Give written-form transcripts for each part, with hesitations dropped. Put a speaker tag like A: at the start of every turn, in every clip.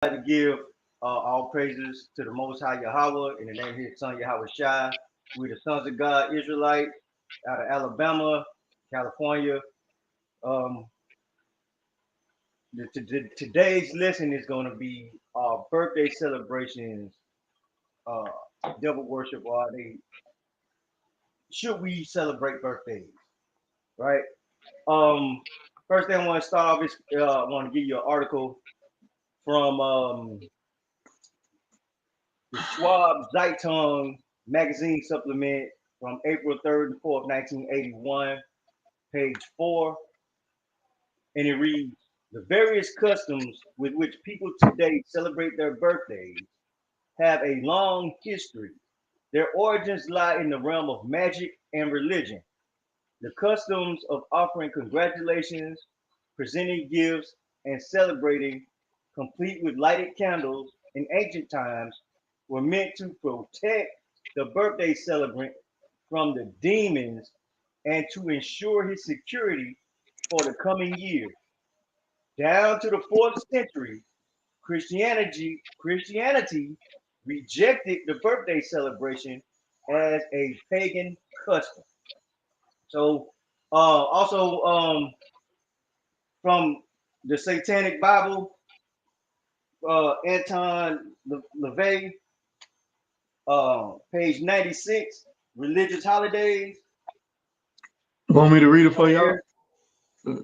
A: like to give all praises to the Most High Yahweh in the name of His Son Yahweh Shai. We're the sons of God, Israelite, out of Alabama, California. Um, today's lesson is going to be birthday celebrations, uh, devil worship, or should we celebrate birthdays, right? Um, First thing I want to start off is I want to give you an article from the Schwab Zeitung magazine supplement from April 3rd and 4th, 1981, page 4, and it reads, the various customs with which people today celebrate their birthdays have a long history. Their origins lie in the realm of magic and religion. The customs of offering congratulations, presenting gifts, and celebrating, complete with lighted candles in ancient times, were meant to protect the birthday celebrant from the demons and to ensure his security for the coming year. Down to the fourth century, Christianity rejected the birthday celebration as a pagan custom. So, also from the Satanic Bible, Anton LaVey, page 96, religious holidays.
B: Want me to read it for
A: Right
B: y'all?
A: here,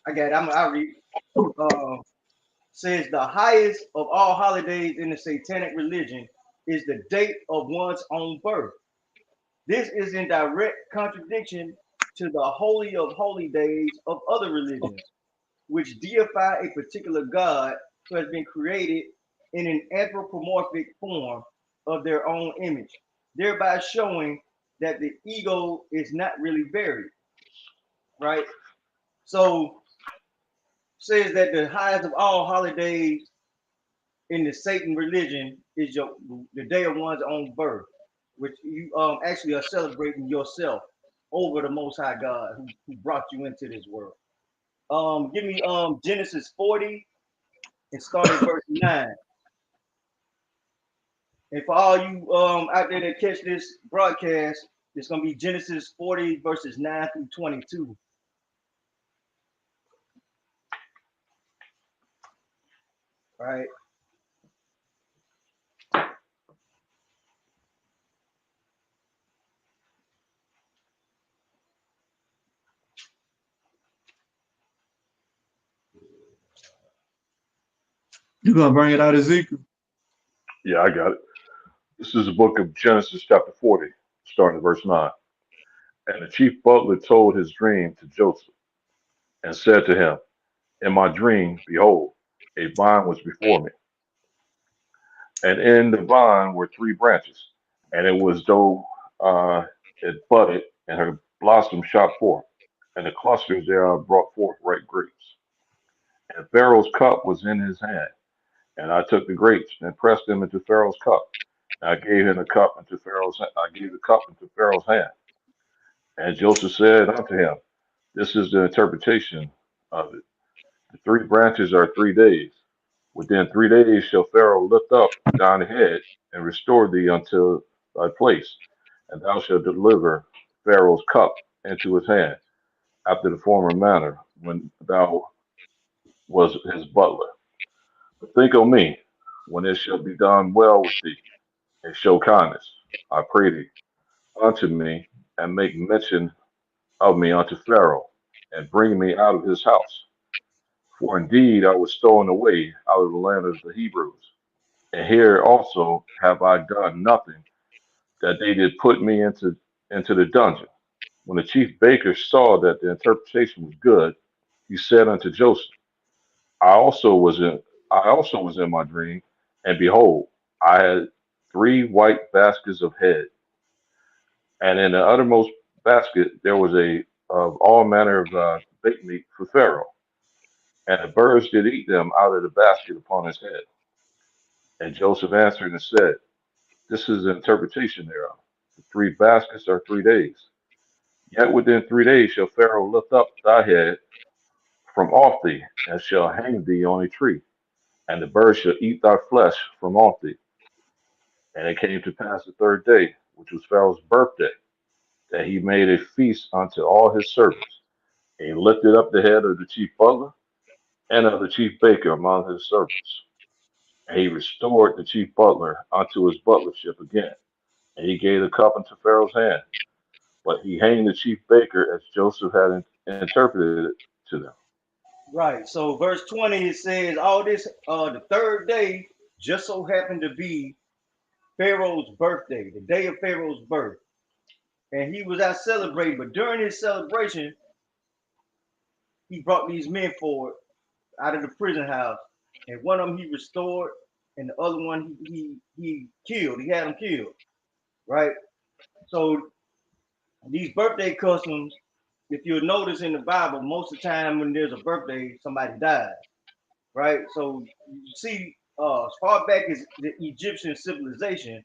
A: I got it. I'll read. Uh, Says the highest of all holidays in the Satanic religion is the date of one's own birth. This is in direct contradiction to the holy of holy days of other religions, which deify a particular god who has been created in an anthropomorphic form of their own image, thereby showing that the ego is not really buried, right? So says that the highest of all holidays in the Satan religion is the day of one's own birth, which you actually are celebrating yourself over the Most High God who brought you into this world. Give me Genesis 40 and start at verse 9. And for all you out there that catch this broadcast, it's gonna be Genesis 40 verses 9 through 22. All right.
B: You gonna bring it out, Ezekiel?
C: Yeah, I got it. This is the book of Genesis, chapter 40, starting at verse 9. And the chief butler told his dream to Joseph and said to him, in my dream, behold, a vine was before me, and in the vine were three branches, and it was though it budded, and her blossom shot forth, and the clusters thereof brought forth ripe grapes. And Pharaoh's cup was in his hand, and I took the grapes and pressed them into Pharaoh's cup. And I gave him the cup into Pharaoh's. I gave the cup into Pharaoh's hand. And Joseph said unto him, this is the interpretation of it. The three branches are 3 days. Within 3 days shall Pharaoh lift up thine head and restore thee unto thy place, and thou shalt deliver Pharaoh's cup into his hand, after the former manner, when thou was his butler. But think on me, when it shall be done well with thee, and show kindness, I pray thee, unto me, and make mention of me unto Pharaoh, and bring me out of his house. For indeed I was stolen away out of the land of the Hebrews, and here also have I done nothing that they did put me into the dungeon. When the chief baker saw that the interpretation was good, he said unto Joseph, I also was in I also was in my dream, and behold, I had three white baskets of head, and in the uttermost basket there was a of all manner of baked meat for Pharaoh, and the birds did eat them out of the basket upon his head. And Joseph answered and said, this is the interpretation thereof. The three baskets are 3 days. Yet within 3 days shall Pharaoh lift up thy head from off thee, and shall hang thee on a tree. and the birds shall eat thy flesh from off thee. And it came to pass the third day, which was Pharaoh's birthday, that he made a feast unto all his servants. And he lifted up the head of the chief butler and of the chief baker among his servants. And he restored the chief butler unto his butlership again. And he gave the cup into Pharaoh's hand. But he hanged the chief baker as Joseph had interpreted it to them.
A: Right. So verse 20 it says all this the third day just so happened to be Pharaoh's birthday, the day of Pharaoh's birth. And he was out celebrating, but during his celebration, he brought these men forward out of the prison house. And one of them he restored, and the other one he killed. He had them killed. Right. So these birthday customs, if you'll notice in the Bible, most of the time when there's a birthday, somebody dies. Right? So you see, as far back as the Egyptian civilization,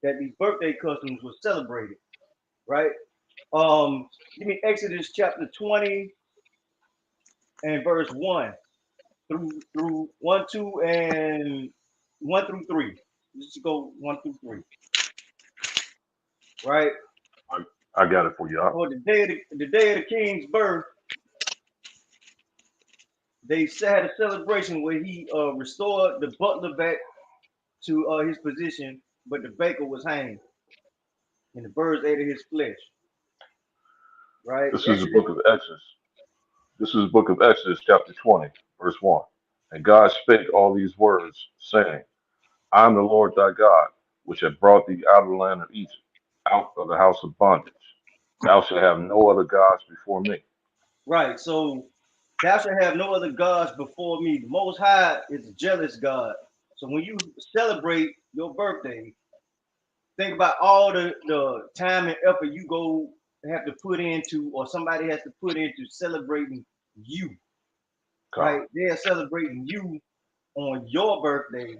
A: that these birthday customs were celebrated, right? Give me Exodus chapter 20 and verse 1 through 1, 2, and 1 through 3. Let's go 1 through 3, right?
C: I got it for you.
A: For the day of the king's birth, they had a celebration where he restored the butler back to his position, but the baker was hanged, and the birds ate of his flesh. Right?
C: This is the book of Exodus. This is the book of Exodus, chapter 20, verse 1. And God spake all these words, saying, I am the Lord thy God, which have brought thee out of the land of Egypt, out of the house of bondage. Thou shalt have no other gods before me.
A: Right. So thou shalt have no other gods before me. The Most High is a jealous God. So when you celebrate your birthday, think about all the time and effort you go have to put into, or somebody has to put into celebrating you.
C: God.
A: Right? They are celebrating you on your birthday,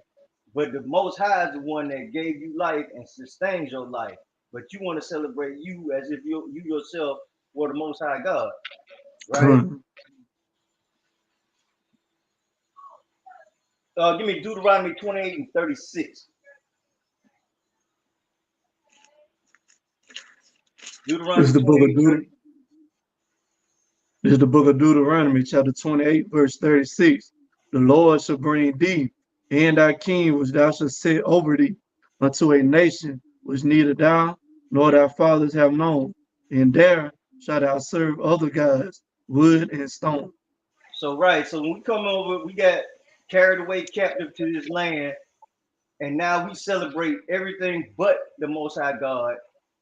A: but the Most High is the one that gave you life and sustains your life. But you want to celebrate you as if you yourself were the Most High God, right? Give me Deuteronomy 28 and 36. Deuteronomy
B: This is the book of
A: 28.
B: This is the book of Deuteronomy, chapter 28, verse 36. The Lord shall bring thee and thy king, which thou shalt set over thee, unto a nation which neither thou nor thy fathers have known, and there shalt thou serve other gods, wood and stone.
A: So right, so when we come over, we got carried away captive to this land, and now we celebrate everything but the Most High God.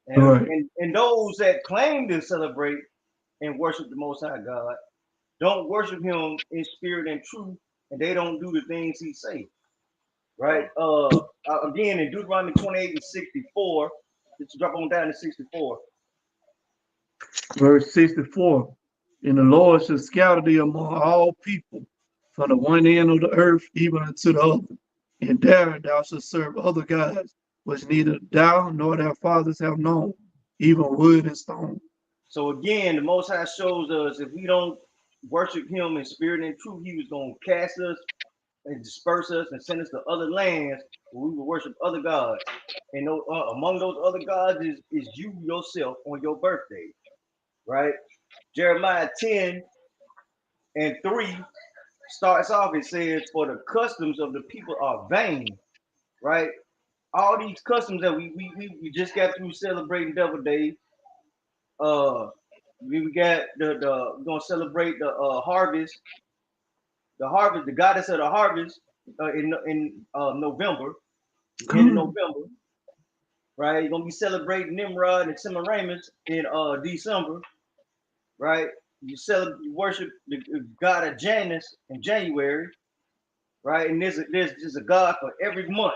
B: All
A: And
B: right.
A: and those that claim to celebrate and worship the Most High God don't worship Him in spirit and truth, and they don't do the things He say. Right? Again in Deuteronomy 28 and 64, let's drop on down to 64.
B: Verse 64. And the Lord shall scatter thee among all people, from the one end of the earth even unto the other. And there thou shalt serve other gods, which neither thou nor thy fathers have known, even wood and stone.
A: So again, the Most High shows us if we don't worship Him in spirit and truth, He was going to cast us and disperse us and send us to other lands where we will worship other gods. And among those other gods is you yourself on your birthday, right? Jeremiah 10 and 3 starts off, it says, for the customs of the people are vain, right? All these customs that we just got through celebrating Double Day. We got we're gonna celebrate the harvest, the goddess of the harvest in November, the end of November, right? You're gonna be celebrating Nimrod and Semiramis in December, right? You worship the god of Janus in January, right? And there's just a god for every month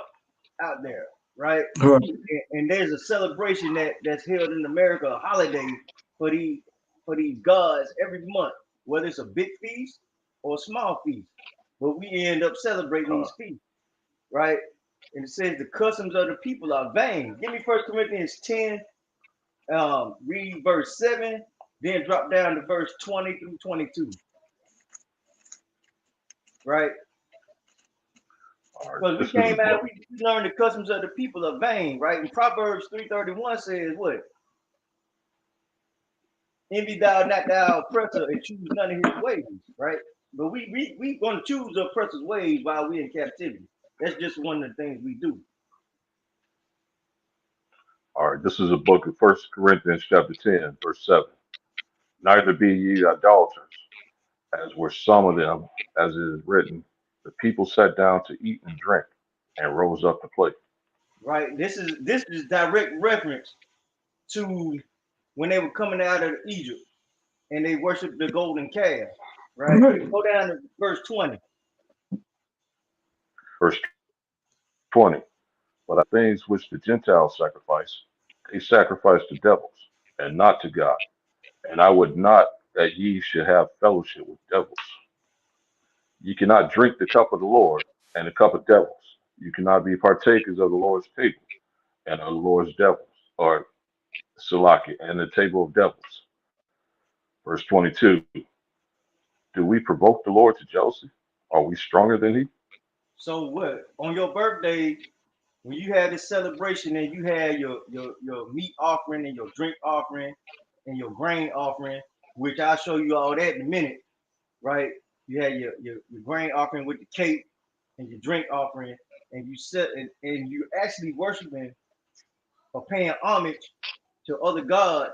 A: out there, right?
B: All right.
A: And there's a celebration that's held in America, a holiday for these gods every month, whether it's a big feast or a small feast. But we end up celebrating these feasts, right? And it says the customs of the people are vain. Give me 1 Corinthians 10, read verse 7, then drop down to verse 20 through 22. Right?
C: All right,
A: Because we
C: this is a
A: came out,
C: book.
A: we learned the customs of the people are vain, right? And Proverbs 3:31 says what? Envy thou not thou oppressor and choose none of his ways, right? But we gonna choose the oppressor's ways while we're in captivity. That's just one of the things we do.
C: All right, this is a book of First Corinthians chapter 10, verse 7. Neither be ye idolaters, as were some of them, as it is written, the people sat down to eat and drink, and rose up to play.
A: Right? This is direct reference to when they were coming out of Egypt and they worshiped the golden calf. Right?
B: Right.
A: Go down to verse 20.
C: Verse 20. But the things which the Gentiles sacrifice, they sacrifice to devils, and not to God. And I would not that ye should have fellowship with devils. Ye cannot drink the cup of the Lord and the cup of devils. You cannot be partakers of the Lord's table and of the Lord's devils, or Salaki, and the table of devils. Verse 22. Do we provoke the Lord to jealousy? Are we stronger than he?
A: So what? On your birthday, when you had this celebration and you had your meat offering and your drink offering and your grain offering, which I'll show you all that in a minute, right? You had your grain offering with the cake and your drink offering, and you set and you actually worshiping or paying homage to other gods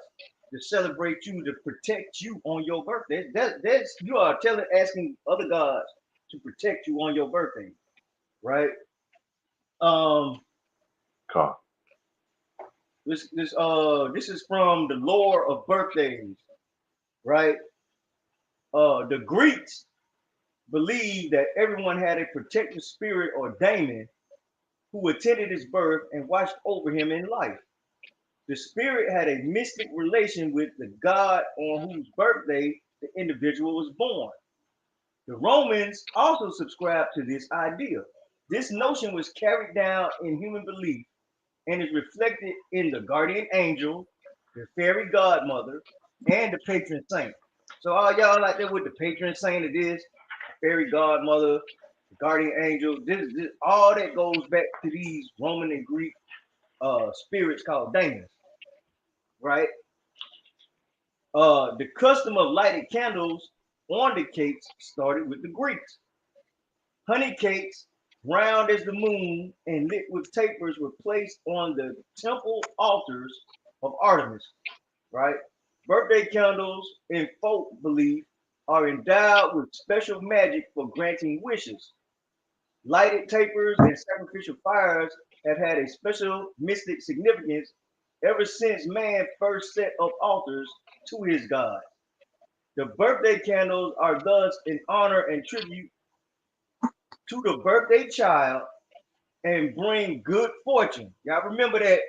A: to celebrate you, to protect you on your birthday. That's you are telling asking other gods to protect you on your birthday, right? Um,
C: Con.
A: this is from the lore of birthdays, right? The Greeks believed that everyone had a protective spirit or daemon who attended his birth and watched over him in life. The spirit had a mystic relation with the god on whose birthday the individual was born. The Romans also subscribed to this idea. This notion was carried down in human belief and is reflected in the guardian angel, the fairy godmother, and the patron saint. So all y'all out there with the patron saint of this, fairy godmother, the guardian angel, this all that goes back to these Roman and Greek spirits called daemons, right? The custom of lighted candles on the cakes started with the Greeks. Honey cakes, round as the moon and lit with tapers, were placed on the temple altars of Artemis, right? Birthday candles, in folk belief, are endowed with special magic for granting wishes. Lighted tapers and sacrificial fires have had a special mystic significance ever since man first set up altars to his god. The birthday candles are thus in honor and tribute to the birthday child and bring good fortune. Y'all remember that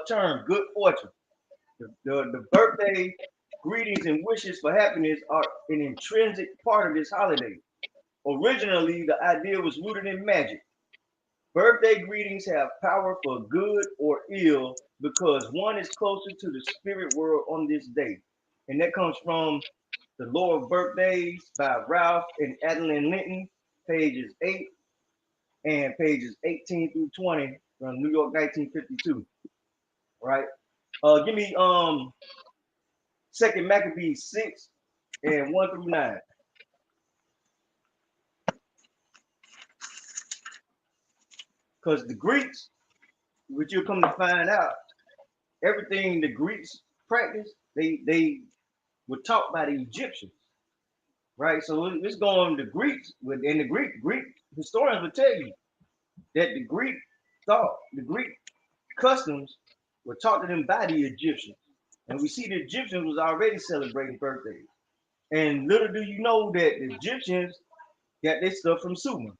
A: term, good fortune. The birthday greetings and wishes for happiness are an intrinsic part of this holiday. Originally, the idea was rooted in magic. Birthday greetings have power for good or ill because one is closer to the spirit world on this day. And that comes from The Lore of Birthdays by Ralph and Adeline Linton, pages 8 and pages 18 through 20 from New York 1952. Right? Give me Second Maccabees 6 and 1 through 9. Because the Greeks, which you'll come to find out, everything the Greeks practiced, they were taught by the Egyptians, right? So it's going the Greeks with and the Greek historians will tell you that the Greek thought, the Greek customs were taught to them by the Egyptians. And we see the Egyptians was already celebrating birthdays. And little do you know that the Egyptians got their stuff from Sumer,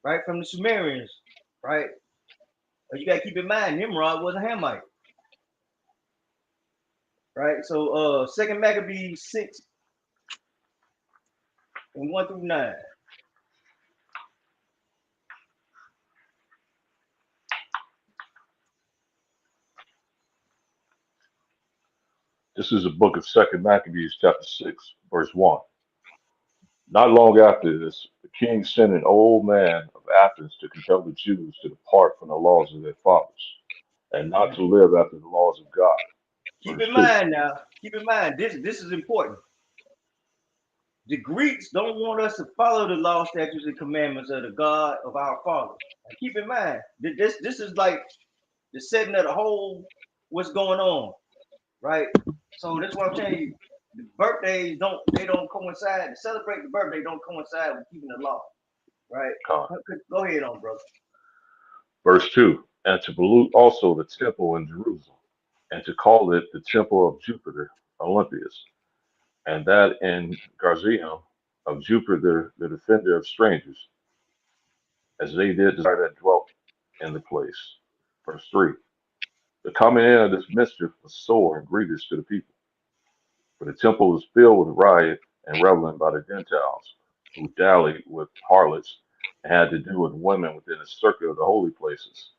A: right? From the Sumerians, right? But you gotta keep in mind, Nimrod was a Hamite, right? So Second Maccabees 6 and 1 through 9.
C: This is the book of Second Maccabees, chapter 6, verse 1. Not long after this, the king sent an old man of Athens to compel the Jews to depart from the laws of their fathers and not to live after the laws of God.
A: Keep
C: Verse
A: in
C: 2.
A: mind now, keep in mind, this is important. The Greeks don't want us to follow the law, statutes, and commandments of the God of our fathers. Now, keep in mind, this is like the setting of the whole what's going on, right? So that's what I'm telling you. The birthdays don't coincide. To celebrate the birthday don't coincide with keeping the law, right?
C: Con.
A: Go ahead on, brother.
C: Verse 2. And to pollute also the temple in Jerusalem, and to call it the temple of Jupiter Olympius, and that in Garzium of Jupiter the defender of strangers, as they did desire that dwelt in the place. Verse 3. The coming in of this mischief was sore and grievous to the people, for the temple was filled with riot and reveling by the Gentiles, who dallied with harlots and had to do with women within the circuit of the holy places,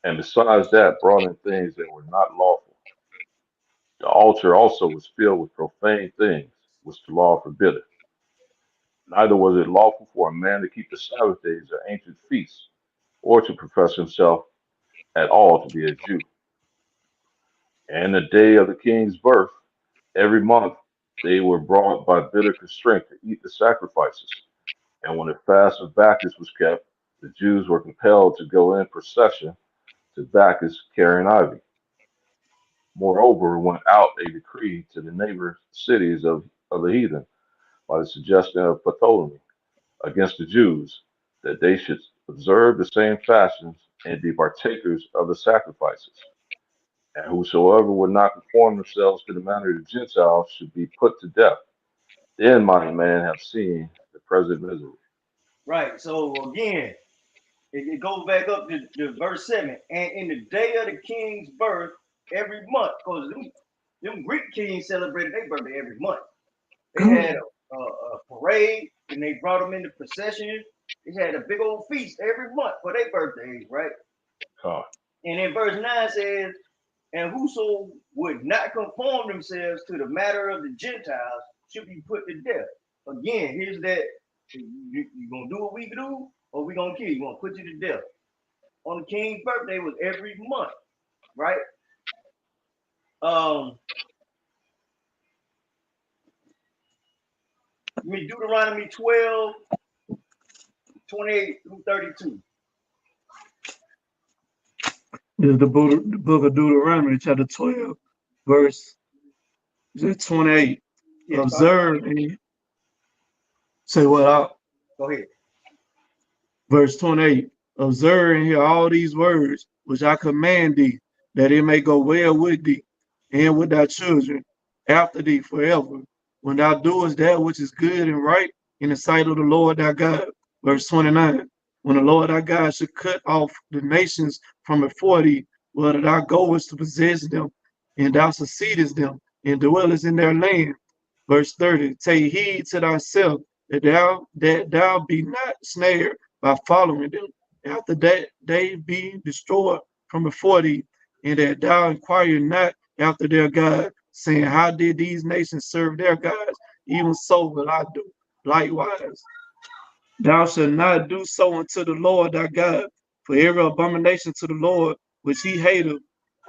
C: and besides that brought in things that were not lawful. The altar also was filled with profane things, which the law forbiddeth. Neither was it lawful for a man to keep the Sabbath days or ancient feasts, or to profess himself at all to be a Jew. And the day of the king's birth, every month, they were brought by bitter constraint to eat the sacrifices. And when the fast of Bacchus was kept, the Jews were compelled to go in procession to Bacchus carrying ivy. Moreover, went out a decree to the neighbor cities of the heathen by the suggestion of Ptolemy against the Jews, that they should observe the same fashions and be partakers of the sacrifices. And whosoever would not conform themselves to the manner of the Gentiles should be put to death. Then mighty man have seen the present misery.
A: Right. So again, it goes back up to verse 7. And in the day of the king's birth, every month, because them Greek kings celebrated their birthday every month. They had a parade, and they brought them into procession. They had a big old feast every month for their birthdays, right?
C: God,
A: And in verse 9 says, and whoso would not conform themselves to the matter of the Gentiles should be put to death. Again, here's that you gonna do what we do, or we gonna kill you, gonna put you to death. On the king's birthday was every month, right? Um, Deuteronomy 12, 28 through 32.
B: This is the book of Deuteronomy, chapter 12, verse 28.
A: Yes,
B: Observe and say what out.
A: go ahead.
B: Verse 28. Observe and hear all these words which I command thee, that it may go well with thee and with thy children after thee forever, when thou doest that which is good and right in the sight of the Lord thy God. Verse 29. When the Lord thy God should cut off the nations from before thee, whether thou goest to possess them, and thou succeedest them, and dwellest in their land. Verse 30. Take heed to thyself that thou be not snared by following them, after that they be destroyed from before thee, and that thou inquire not after their God, saying, how did these nations serve their gods? Even so will I do likewise. Thou shalt not do so unto the Lord thy God, for every abomination to the Lord which he hateth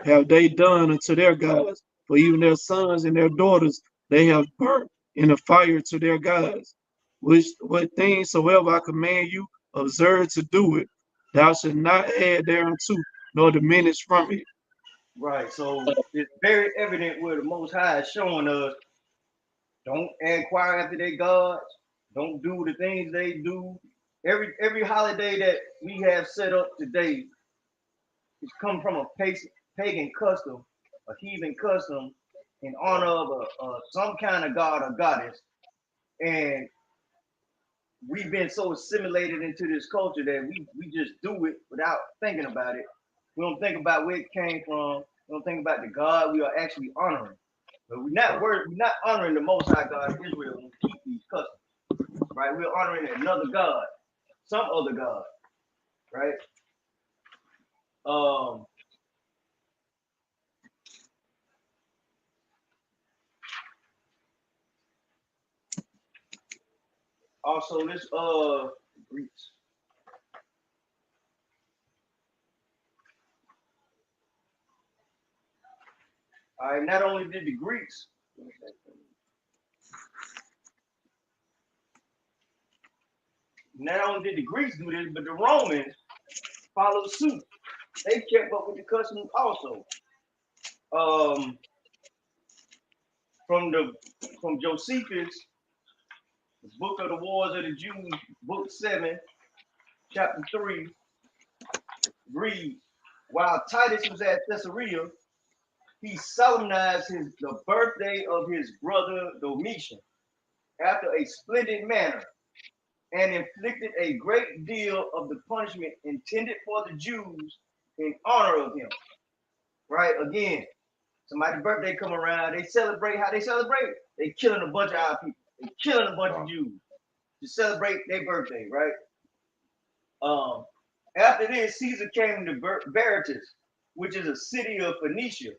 B: have they done unto their gods, for even their sons and their daughters they have burnt in the fire to their gods. Which what things soever I command you, observe to do it. Thou shalt not add thereunto, nor diminish from it.
A: Right. So it's very evident where the Most High is showing us don't inquire after their gods, don't do the things they do. Every holiday that we have set up today is come from a pagan custom, a heathen custom, in honor of some kind of god or goddess. And we've been so assimilated into this culture that we just do it without thinking about it. We don't think about where it came from. We don't think about the God we are actually honoring. But we're not honoring the Most High God of Israel when we keep these customs, right? We're honoring another God, some other God, right? Um, Also, this Greeks. All right, not only did the Greeks, do this, but the Romans followed suit. They kept up with the customs also. Um, from Josephus, the Book of the Wars of the Jews, Book 7, Chapter 3, reads, while Titus was at Caesarea, he solemnized the birthday of his brother Domitian after a splendid manner, and inflicted a great deal of the punishment intended for the Jews in honor of him. Right? Again, somebody's birthday come around, they celebrate. How they celebrate? They killing a bunch of our people. They killing a bunch of Jews to celebrate their birthday, right? After this, Caesar came to Berytus, which is a city of Phoenicia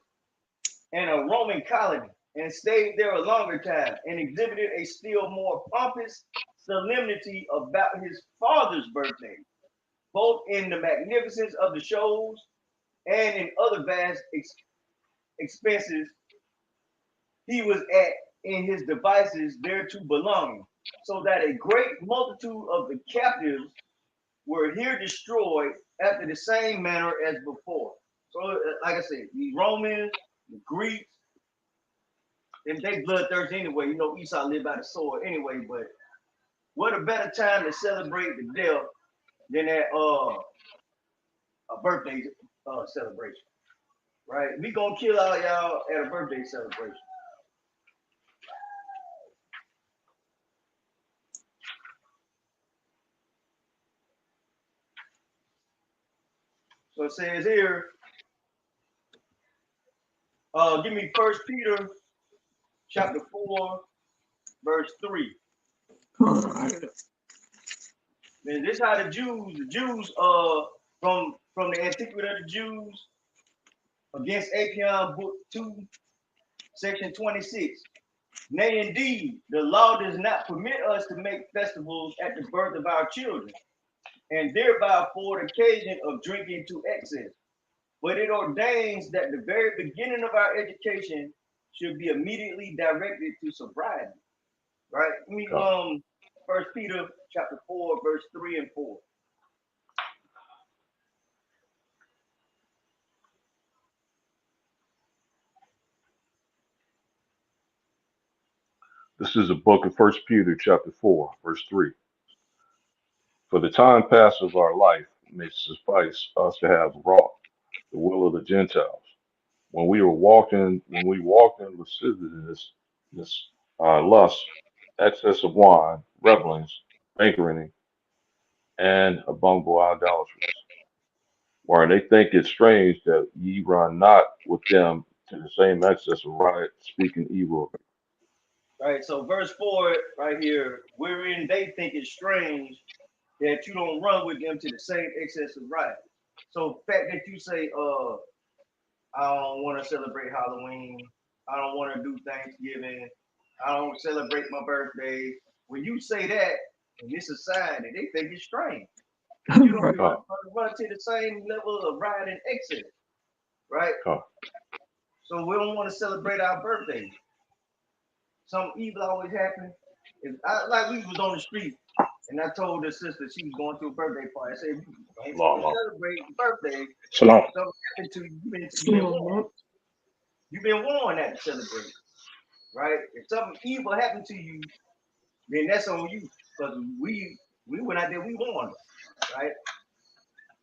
A: and a Roman colony, and stayed there a longer time, and exhibited a still more pompous solemnity about his father's birthday, both in the magnificence of the shows and in other vast expenses he was at in his devices thereto belonging, so that a great multitude of the captives were here destroyed after the same manner as before. So, like I said, the Romans, the Greeks, and they bloodthirsty anyway. You know, Esau lived by the sword anyway, but what a better time to celebrate the death than at a birthday celebration, right? We gonna kill all y'all at a birthday celebration. So it says here, give me First Peter chapter 4, verse 3. And this is how the Jews, from the antiquity of the Jews against Apion, book 2, section 26. Nay, indeed, the law does not permit us to make festivals at the birth of our children, and thereby afford occasion of drinking to excess. But it ordains that the very beginning of our education should be immediately directed to sobriety. Right? Let me First Peter chapter 4, verse 3 and 4.
C: This is a book of First Peter, chapter 4, verse 3. For the time past of our life may suffice us to have wrought the will of the Gentiles. When we walked in lasciviousness, lust, excess of wine, revelings, banqueting, and abominable idolatries. Where they think it strange that ye run not with them to the same excess of riot, speaking evil.
A: Right. So verse 4 right here, wherein they think it strange that you don't run with them to the same excess of riot. So the fact that you say, I don't want to celebrate Halloween, I don't want to do Thanksgiving, I don't celebrate my birthday. When you say that, and it's a sign that they think it's strange. You don't run to the same level of riot and excess, right? So we don't want to celebrate our birthday. Some evil always happens. Like we was on the street, and I told the sister she was going to a birthday party. I said, "You ain't celebrate your birthday.
C: Shalom.
A: Something happened to you. You've been warned not to celebrate, right? If something evil happened to you, then that's on you. Because we went out there, we warned them, right?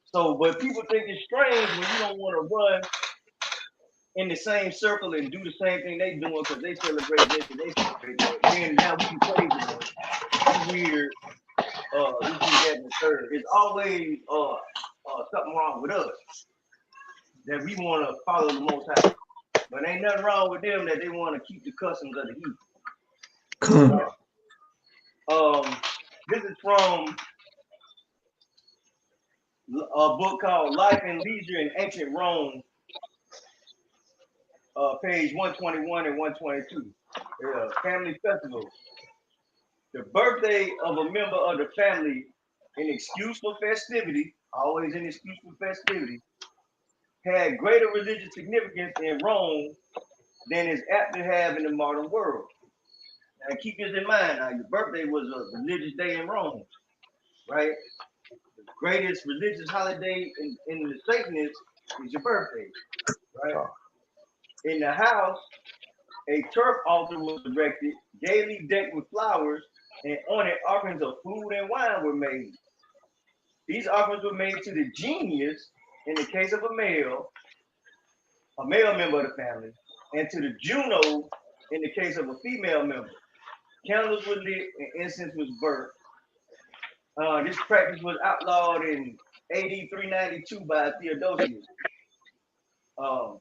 A: So, but people think it's strange when you don't want to run in the same circle and do the same thing they doing because they celebrate this and they celebrate that. Then now we can play with them. It's weird. This is that and the third. It's always something wrong with us that we want to follow the Most High. But ain't nothing wrong with them that they want to keep the customs of the heathen. This is from a book called Life and Leisure in Ancient Rome, page 121 and 122. Family festival. The birthday of a member of the family an excuse for festivity, always an excuse for festivity, had greater religious significance in Rome than is apt to have in the modern world. Now keep this in mind. Now your birthday was a religious day in Rome, right? The greatest religious holiday in the Satanists is your birthday, right?
C: God.
A: In the house, a turf altar was erected, gaily decked with flowers, and on it offerings of food and wine were made. These offerings were made to the genius in the case of a male member of the family, and to the Juno in the case of a female member. Candles were lit and incense was burnt. This practice was outlawed in AD 392 by Theodosius. Um,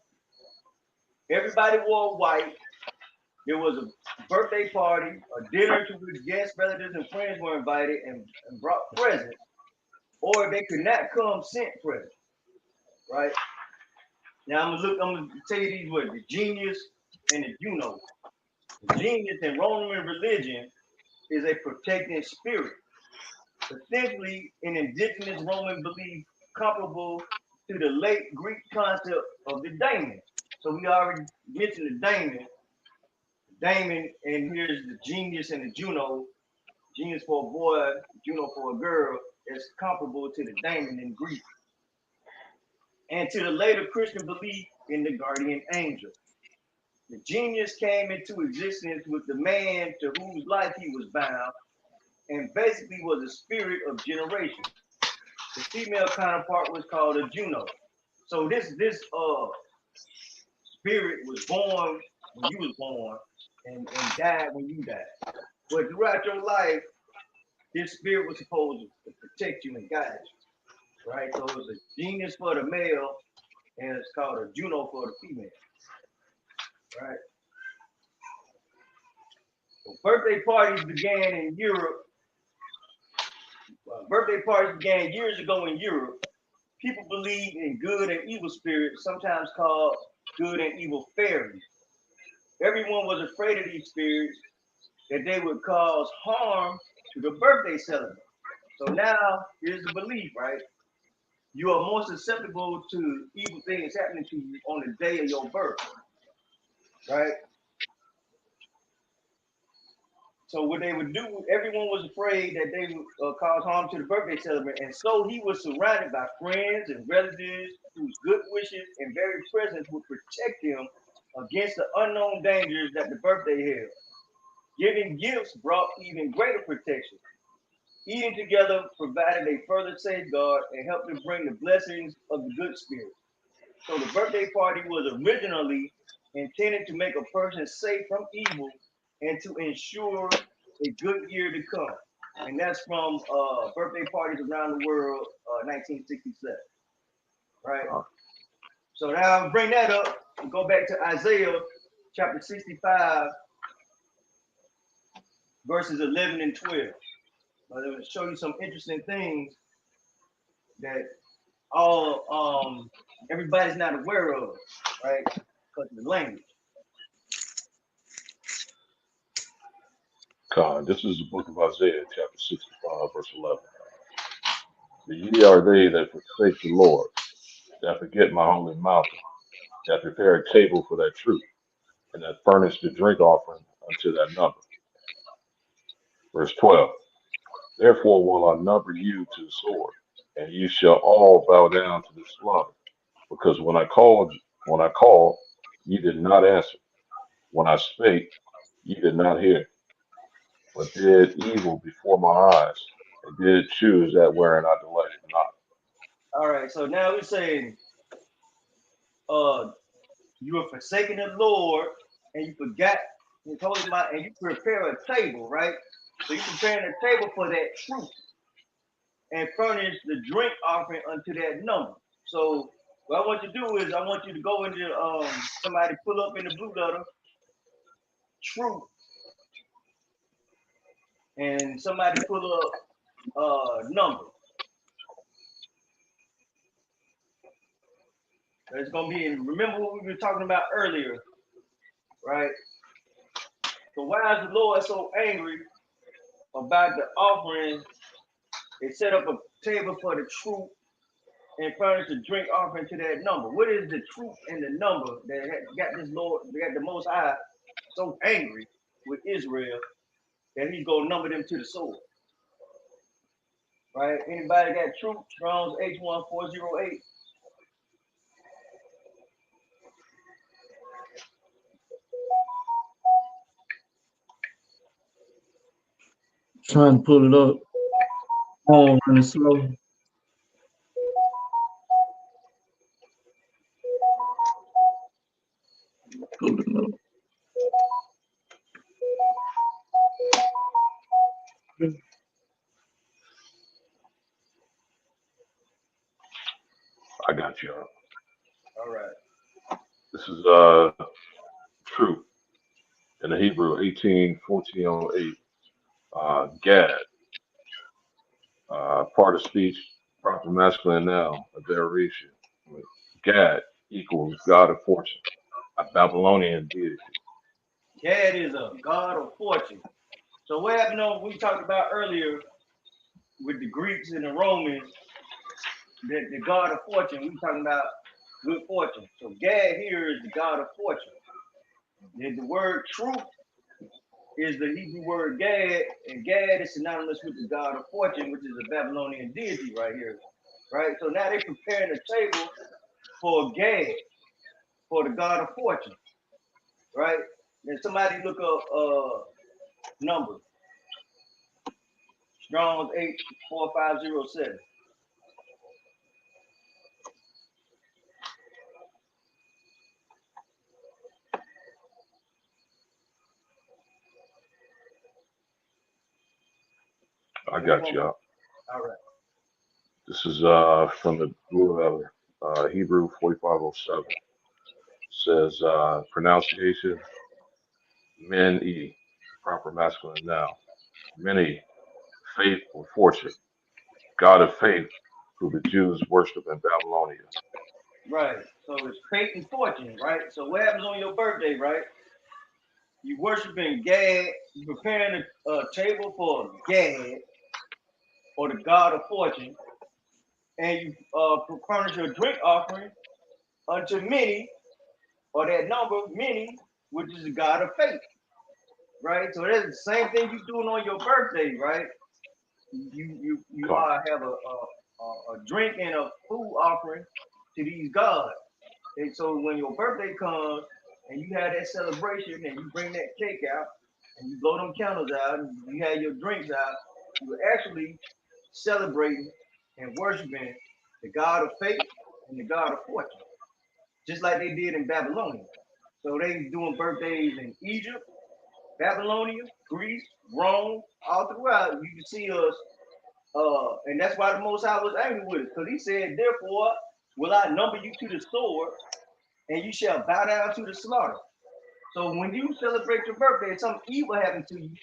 A: Everybody wore white. There was a birthday party, a dinner to which guests, relatives, and friends were invited and brought presents, or they could not come sent presents, right? Now I'm gonna tell you these words: the genius and the Juno. The genius in Roman religion is a protecting spirit, essentially an indigenous Roman belief comparable to the late Greek concept of the daemon. So we already mentioned the daemon, and here's the genius and the Juno. Genius for a boy, Juno for a girl, is comparable to the daemon in Greek, and to the later Christian belief in the guardian angel. The genius came into existence with the man to whose life he was bound, and basically was a spirit of generation. The female counterpart was called a Juno. So this spirit was born when you was born and died when you died. But throughout your life, this spirit was supposed to protect you and guide you, right? So it was a genius for the male, and it's called a Juno for the female, right? So birthday parties began in Europe. Birthday parties began years ago in Europe. People believed in good and evil spirits, sometimes called good and evil fairies. Everyone was afraid of these spirits that they would cause harm to the birthday celebrant. So now here's the belief, right? You are more susceptible to evil things happening to you on the day of your birth, right? So what they would do, everyone was afraid that they would cause harm to the birthday celebrant, and so he was surrounded by friends and relatives whose good wishes and very presence would protect him against the unknown dangers that the birthday held. Giving gifts brought even greater protection. Eating together provided a further safeguard and helped to bring the blessings of the good spirit. So the birthday party was originally intended to make a person safe from evil and to ensure a good year to come. And that's from Birthday Parties Around the World, 1967, right?
C: Uh,
A: So now bring that up and go back to Isaiah chapter 65, verses 11 and 12. I'm going to show you some interesting things that all everybody's not aware of, right? Because of the language.
C: God, this is the book of Isaiah, chapter 65, verse 11. The ye are they that forsake the Lord, that forget my holy mountain, that prepare a table for that truth, and that furnish the drink offering unto that number. Verse 12. Therefore will I number you to the sword, and you shall all bow down to the slaughter. Because when I called, you did not answer. When I spake, you did not hear, but did evil before my eyes, and did choose that wherein I delighted not.
A: All right, so now we're saying uh you are forsaking the Lord and you forgot his holy mind and you prepare a table, right? So you're preparing a table for that truth and furnish the drink offering unto that number. So what I want you to do is I want you to go into somebody pull up in the blue letter truth and somebody pull up number. It's gonna be remember what we were talking about earlier, right? So why is the Lord so angry about the offering They set up a table for the troop and furnished a drink offering to that number. What is the troop and the number that got this Lord, got the Most High so angry with Israel that he's gonna number them to the sword? Right? Anybody got troop? Strong's H1408.
B: Trying to pull it up. Oh, running slow. Pull it up.
C: I got you.
A: All right.
C: This is true in the Hebrew 18:1408. Gad, part of speech, proper masculine noun, a derivation. Gad equals God of fortune, a Babylonian deity.
A: Gad is a god of fortune. So what happened on we talked about earlier with the Greeks and the Romans, that the god of fortune, we talking about good fortune. So Gad here is the god of fortune. And the word truth is the Hebrew word Gad, and Gad is synonymous with the god of fortune, which is a Babylonian deity right here. Right? So now they're preparing a table for Gad, for the god of fortune. Right? And somebody look up numbers. Strong's 84507.
C: I got you.
A: All right.
C: This is from the Blue Letter, Hebrew 4507. Says pronunciation many, proper masculine noun. Many, faith or fortune, God of faith, who the Jews worship in Babylonia.
A: Right. So it's fate and fortune, right? So what happens on your birthday, right? You worshiping Gad, you preparing a table for Gad or the god of fortune, and you furnish your drink offering unto many, or that number many, which is the god of faith, right? So that's the same thing you doing on your birthday, right? You
C: Come.
A: have a drink and a food offering to these gods. And so when your birthday comes and you have that celebration and you bring that cake out and you blow them candles out and you have your drinks out, you're actually celebrating and worshiping the God of faith and the God of fortune, just like they did in Babylonia. So they doing birthdays in Egypt, Babylonia, Greece, Rome, all throughout. You can see us, and that's why the Most High was angry with us, because he said, "Therefore will I number you to the sword, and you shall bow down to the slaughter." So when you celebrate your birthday, something evil happened to you.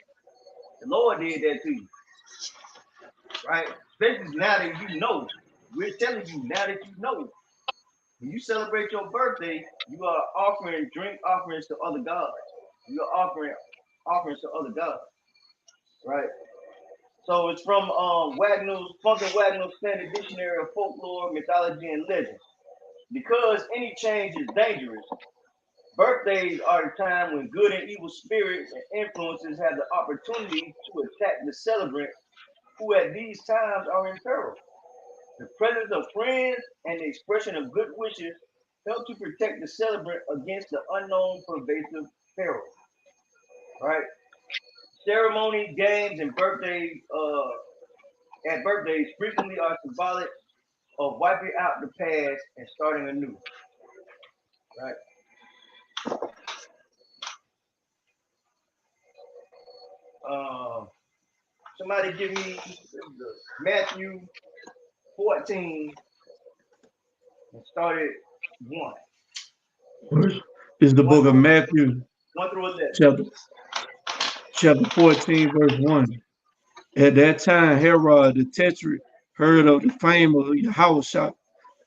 A: The Lord did that to you, right? Especially now that you know. We're telling you now that you know. When you celebrate your birthday, you are offering drink offerings to other gods. You are offering offerings to other gods, right? So it's from Wagnall's Funk and Wagnall's Standard Dictionary of Folklore, Mythology, and Legend. Because any change is dangerous, birthdays are the time when good and evil spirits and influences have the opportunity to attack the celebrant, who at these times are in peril. The presence of friends and the expression of good wishes help to protect the celebrant against the unknown pervasive peril. Right? Ceremonies, games, and birthdays at birthdays frequently are symbolic of wiping out the past and starting anew. Right? Somebody give me Matthew 14 and start at 1.
B: Is the book of Matthew,
A: 1 through 11.
B: chapter 14, verse 1. At that time, Herod the Tetrarch heard of the fame of Yahushua.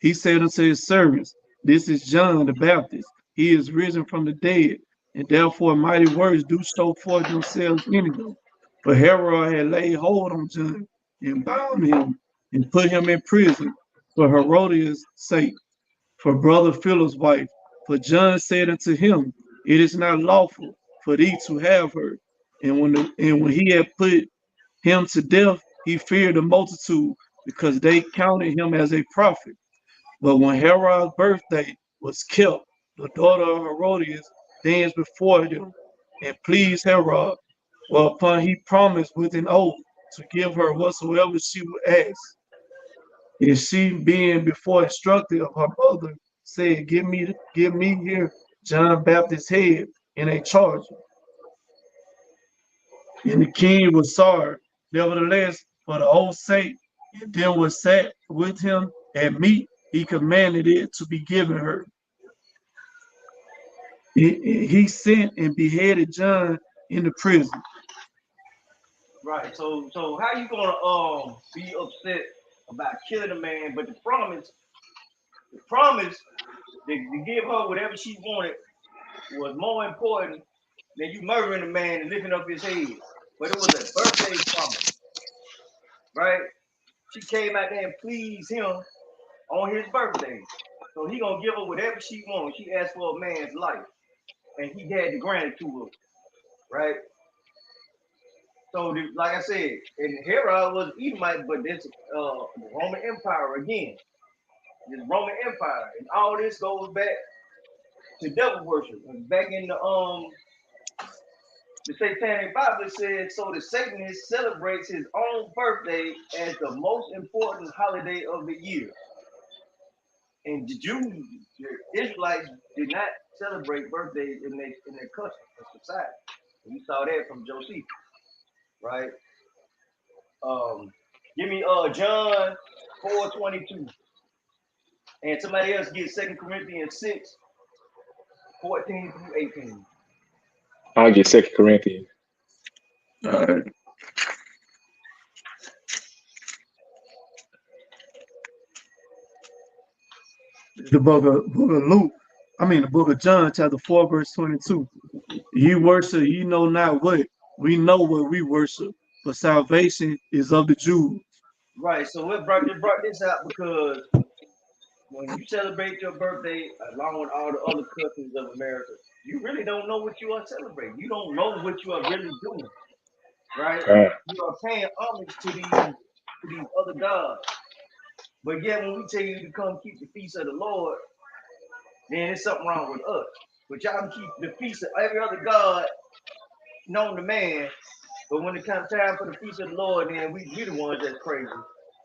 B: He said unto his servants, "This is John the Baptist. He is risen from the dead, and therefore mighty works do show forth themselves in him." But Herod had laid hold on John and bound him and put him in prison for Herodias' sake, for brother Philip's wife. For John said unto him, it is not lawful for thee to have her. And when he had put him to death, he feared the multitude because they counted him as a prophet. But when Herod's birthday was kept, the daughter of Herodias danced before them and pleased Herod, whereupon he promised with an oath to give her whatsoever she would ask. And she, being before instructed of her mother, said, give me here John Baptist's head in a charger. And the king was sorry. Nevertheless, for the oath's sake, and them was sat with him at meat, he commanded it to be given her. He sent and beheaded John in the prison.
A: Right. So how you gonna be upset about killing a man, but the promise to give her whatever she wanted was more important than you murdering a man and lifting up his head. But it was a birthday promise, right? She came out there and pleased him on his birthday. So he gonna give her whatever she wants. She asked for a man's life, and he had to grant it to her, right? So, like I said, and Herod was Edomite, but this the Roman Empire again, this Roman Empire, and all this goes back to devil worship. And back in the Satanic Bible, it says, so the Satanist celebrates his own birthday as the most important holiday of the year. And the Jews, the Israelites, did not celebrate birthdays in their custom and society. And we saw that from Josephus, right? Um, Give me John 4:22. And somebody else get 2 Corinthians 6:14 through 18.
D: I'll get Second Corinthians.
B: All right. The book of Luke, the book of John, chapter 4, verse 22. Ye worship, ye know not what. We know what we worship, but salvation is of the Jews.
A: Right. So we brought this out because when you celebrate your birthday along with all the other customs of America, you really don't know what you are celebrating. You don't know what you are really doing, right?
D: Uh,
A: You are paying homage to these other gods. But yet when we tell you to come keep the feast of the Lord, then there's something wrong with us. But y'all can keep the feast of every other god known to man. But when it comes time for the feast of the Lord, then we the ones that's crazy.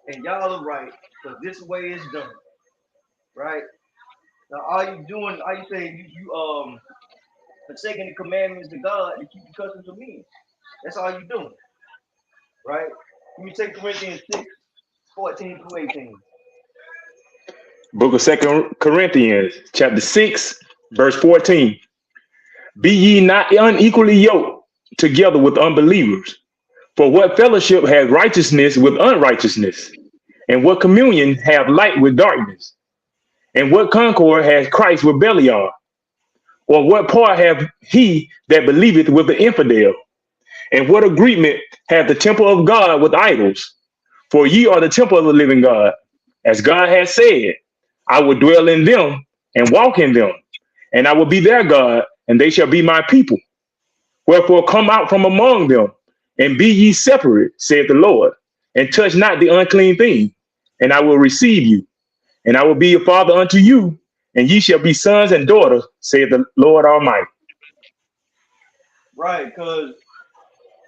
A: And y'all are right, because this way it's done. Right? Now all you saying you forsaking the commandments of God to keep the customs of men. That's all you doing. Right? Let me take Corinthians 6:14 through 18.
D: Book of Second Corinthians, chapter 6, verse 14. Be ye not unequally yoked together with unbelievers. For what fellowship has righteousness with unrighteousness? And what communion have light with darkness? And what concord has Christ with Belial? Or what part have he that believeth with the infidel? And what agreement hath the temple of God with idols? For ye are the temple of the living God. As God has said, I will dwell in them and walk in them, and I will be their God, and they shall be my people. Wherefore come out from among them, and be ye separate, saith the Lord, and touch not the unclean thing, and I will receive you, and I will be a father unto you, and ye shall be sons and daughters, saith the Lord Almighty.
A: Right, because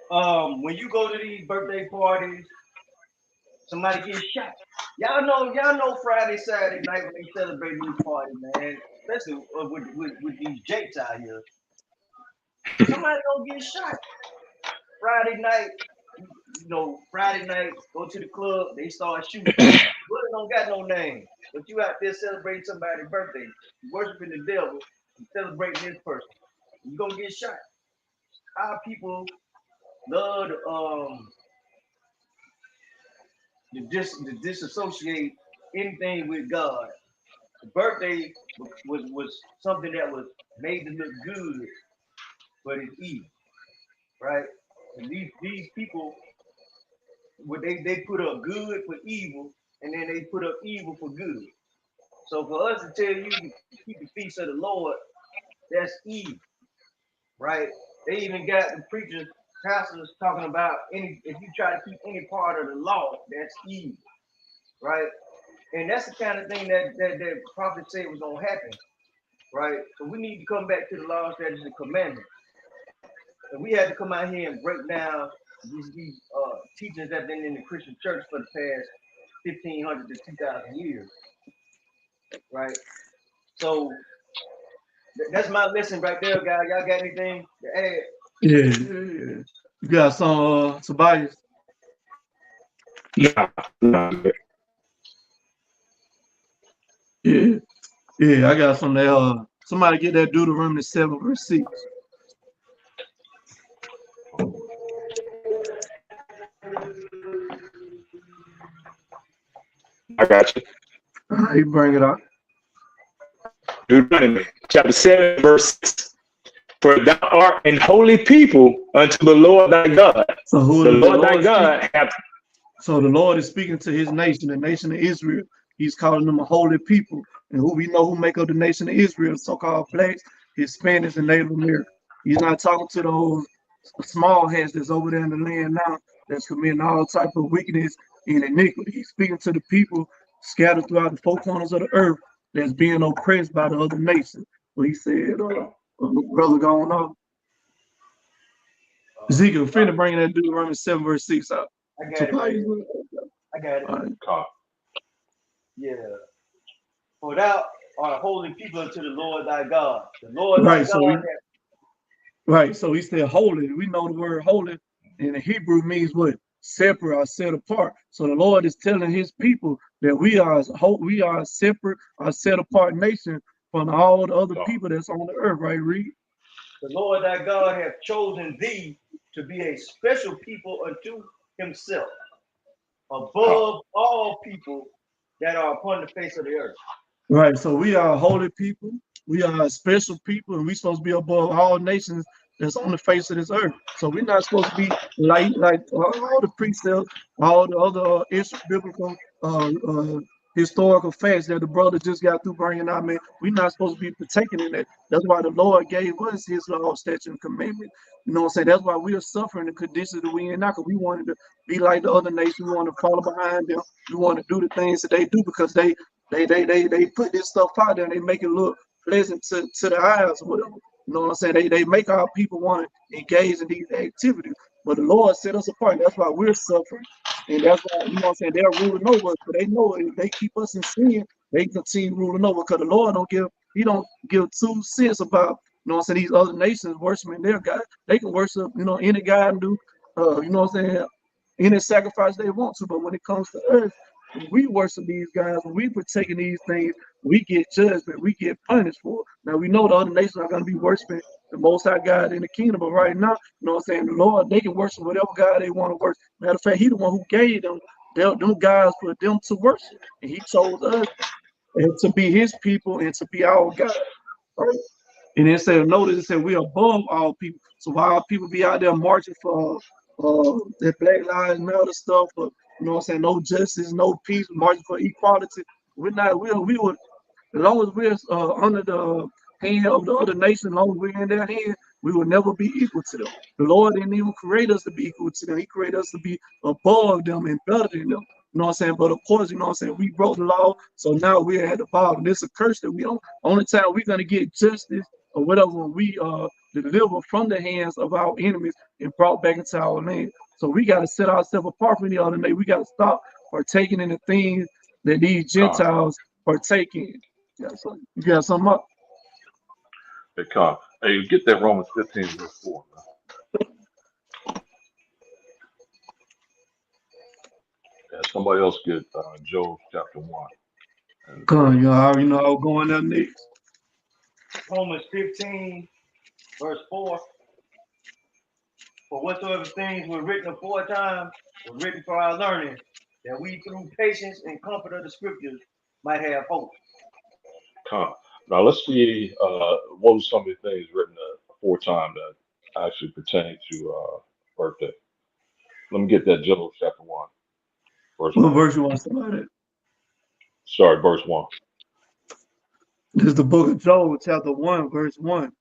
A: when you go to these birthday parties, somebody gets shot. Y'all know Friday, Saturday night when they celebrate these parties, man. Especially with these jakes out here. Somebody gonna get shot. Friday night, Friday night, go to the club, they start shooting. Bullet don't got no name. But you out there celebrating somebody's birthday, worshiping the devil, and celebrating this person. You gonna get shot. Our people love to disassociate anything with God. The birthday was something that was made to look good, but it's evil, right? And these people what they put up good for evil, and then they put up evil for good. So for us to tell you to keep the feast of the Lord, that's evil, right? They even got the preachers, pastors talking about any if you try to keep any part of the law, that's evil, right? And that's the kind of thing that prophet said was gonna happen, right? So we need to come back to the law, statutes, and commandments. And we had to come out here and break down these teachings that have been in the Christian church for the past 1,500 to 2,000 years, right? So that's my lesson right there, guys. Y'all got anything to add?
B: Yeah. You got some Tobias?
D: Nah.
B: Yeah. Yeah, I got some there. Somebody get that Deuteronomy 7 verse 6.
D: I got you.
B: All right, you bring it up.
D: Deuteronomy chapter 7, verse 6. For thou art an holy people unto the Lord thy God.
B: So who
D: The
B: the
D: Lord thy
B: Lord
D: God hath.
B: So the Lord is speaking to his nation, the nation of Israel. He's calling them a holy people. And who we know who make up the nation of Israel, so-called blacks, Hispanics, and Native Americans. He's not talking to those small heads that's over there in the land now that's committing all type of wickedness and iniquity. He's speaking to the people scattered throughout the four corners of the earth that's being oppressed by the other nations. So he said, brother going on. Ezekiel, finna bring that Deuteronomy 7 verse 6 out.
A: I got it right here. I got it.
B: All right.
A: Yeah. For thou art a holy people unto the Lord thy God. The Lord
B: Right,
A: thy God.
B: Right, so he said holy. We know the word holy in the Hebrew means what? Separate or set apart. So the Lord is telling his people that we are a separate or set apart nation from all the other people that's on the earth, right? Read.
A: The Lord thy God hath chosen thee to be a special people unto himself, above all people that are upon the face of the earth.
B: Right, so we are a holy people. We are a special people, and we're supposed to be above all nations that's on the face of this earth. So we're not supposed to be like all the precepts, all the other biblical historical facts that the brother just got through bringing out, man. We're not supposed to be partaking in that. That's why the Lord gave us his law, statute, and commandment. You know what I'm saying? That's why we are suffering the conditions that we in now, because we wanted to be like the other nations. We want to follow behind them. We want to do the things that they do because they put this stuff out there and they make it look pleasant to the eyes or whatever. You know what I'm saying? They make our people want to engage in these activities. But the Lord set us apart. That's why we're suffering. And that's why, you know what I'm saying, they're ruling over us. But they know if they keep us in sin, they continue ruling over. Because the Lord don't give 2 cents about, you know what I'm saying, these other nations worshiping their God. They can worship, any God and do you know what I'm saying, any sacrifice they want to. But when it comes to earth, when we worship these guys, when we partake in these things, we get judgment, we get punished for it. Now we know the other nations are going to be worshiping the Most High God in the kingdom, but right now, you know what I'm saying, the Lord, they can worship whatever God they want to worship. Matter of fact, He the one who gave them guys for them to worship, and He chose us to be His people and to be our God. Right? And it said, notice it said we're above all people. So while people be out there marching for that Black Lives Matter stuff, but you know what I'm saying, no justice, no peace, marching for equality, we would, as long as we're under the hand of the other nation, as long as we're in their hand, we will never be equal to them. The Lord didn't even create us to be equal to them. He created us to be above them and better than them. You know what I'm saying? But of course, you know what I'm saying, we broke the law, so now we're at the bottom. This is a curse that we don't, only time we're gonna get justice or whatever when we deliver from the hands of our enemies and brought back into our land. So we got to set ourselves apart from the other nation. We got to stop partaking in the things that these Gentiles partake in. Yeah, so you got something up?
C: Hey, get that Romans 15 verse 4, man. Yeah, somebody else get Job chapter 1.
B: Come on, you already know how we're going there next.
A: Romans 15, verse 4. For whatsoever things were written aforetime were written for our learning, that we through patience and comfort of the scriptures might have hope.
C: Now let's see what was some of the things written aforetime that actually pertain to birthday. Let me get that Job chapter 1, verse
B: What
C: 1.
B: verse you want to start at?
C: Sorry, verse 1.
B: This is the book of Job, chapter 1, verse 1.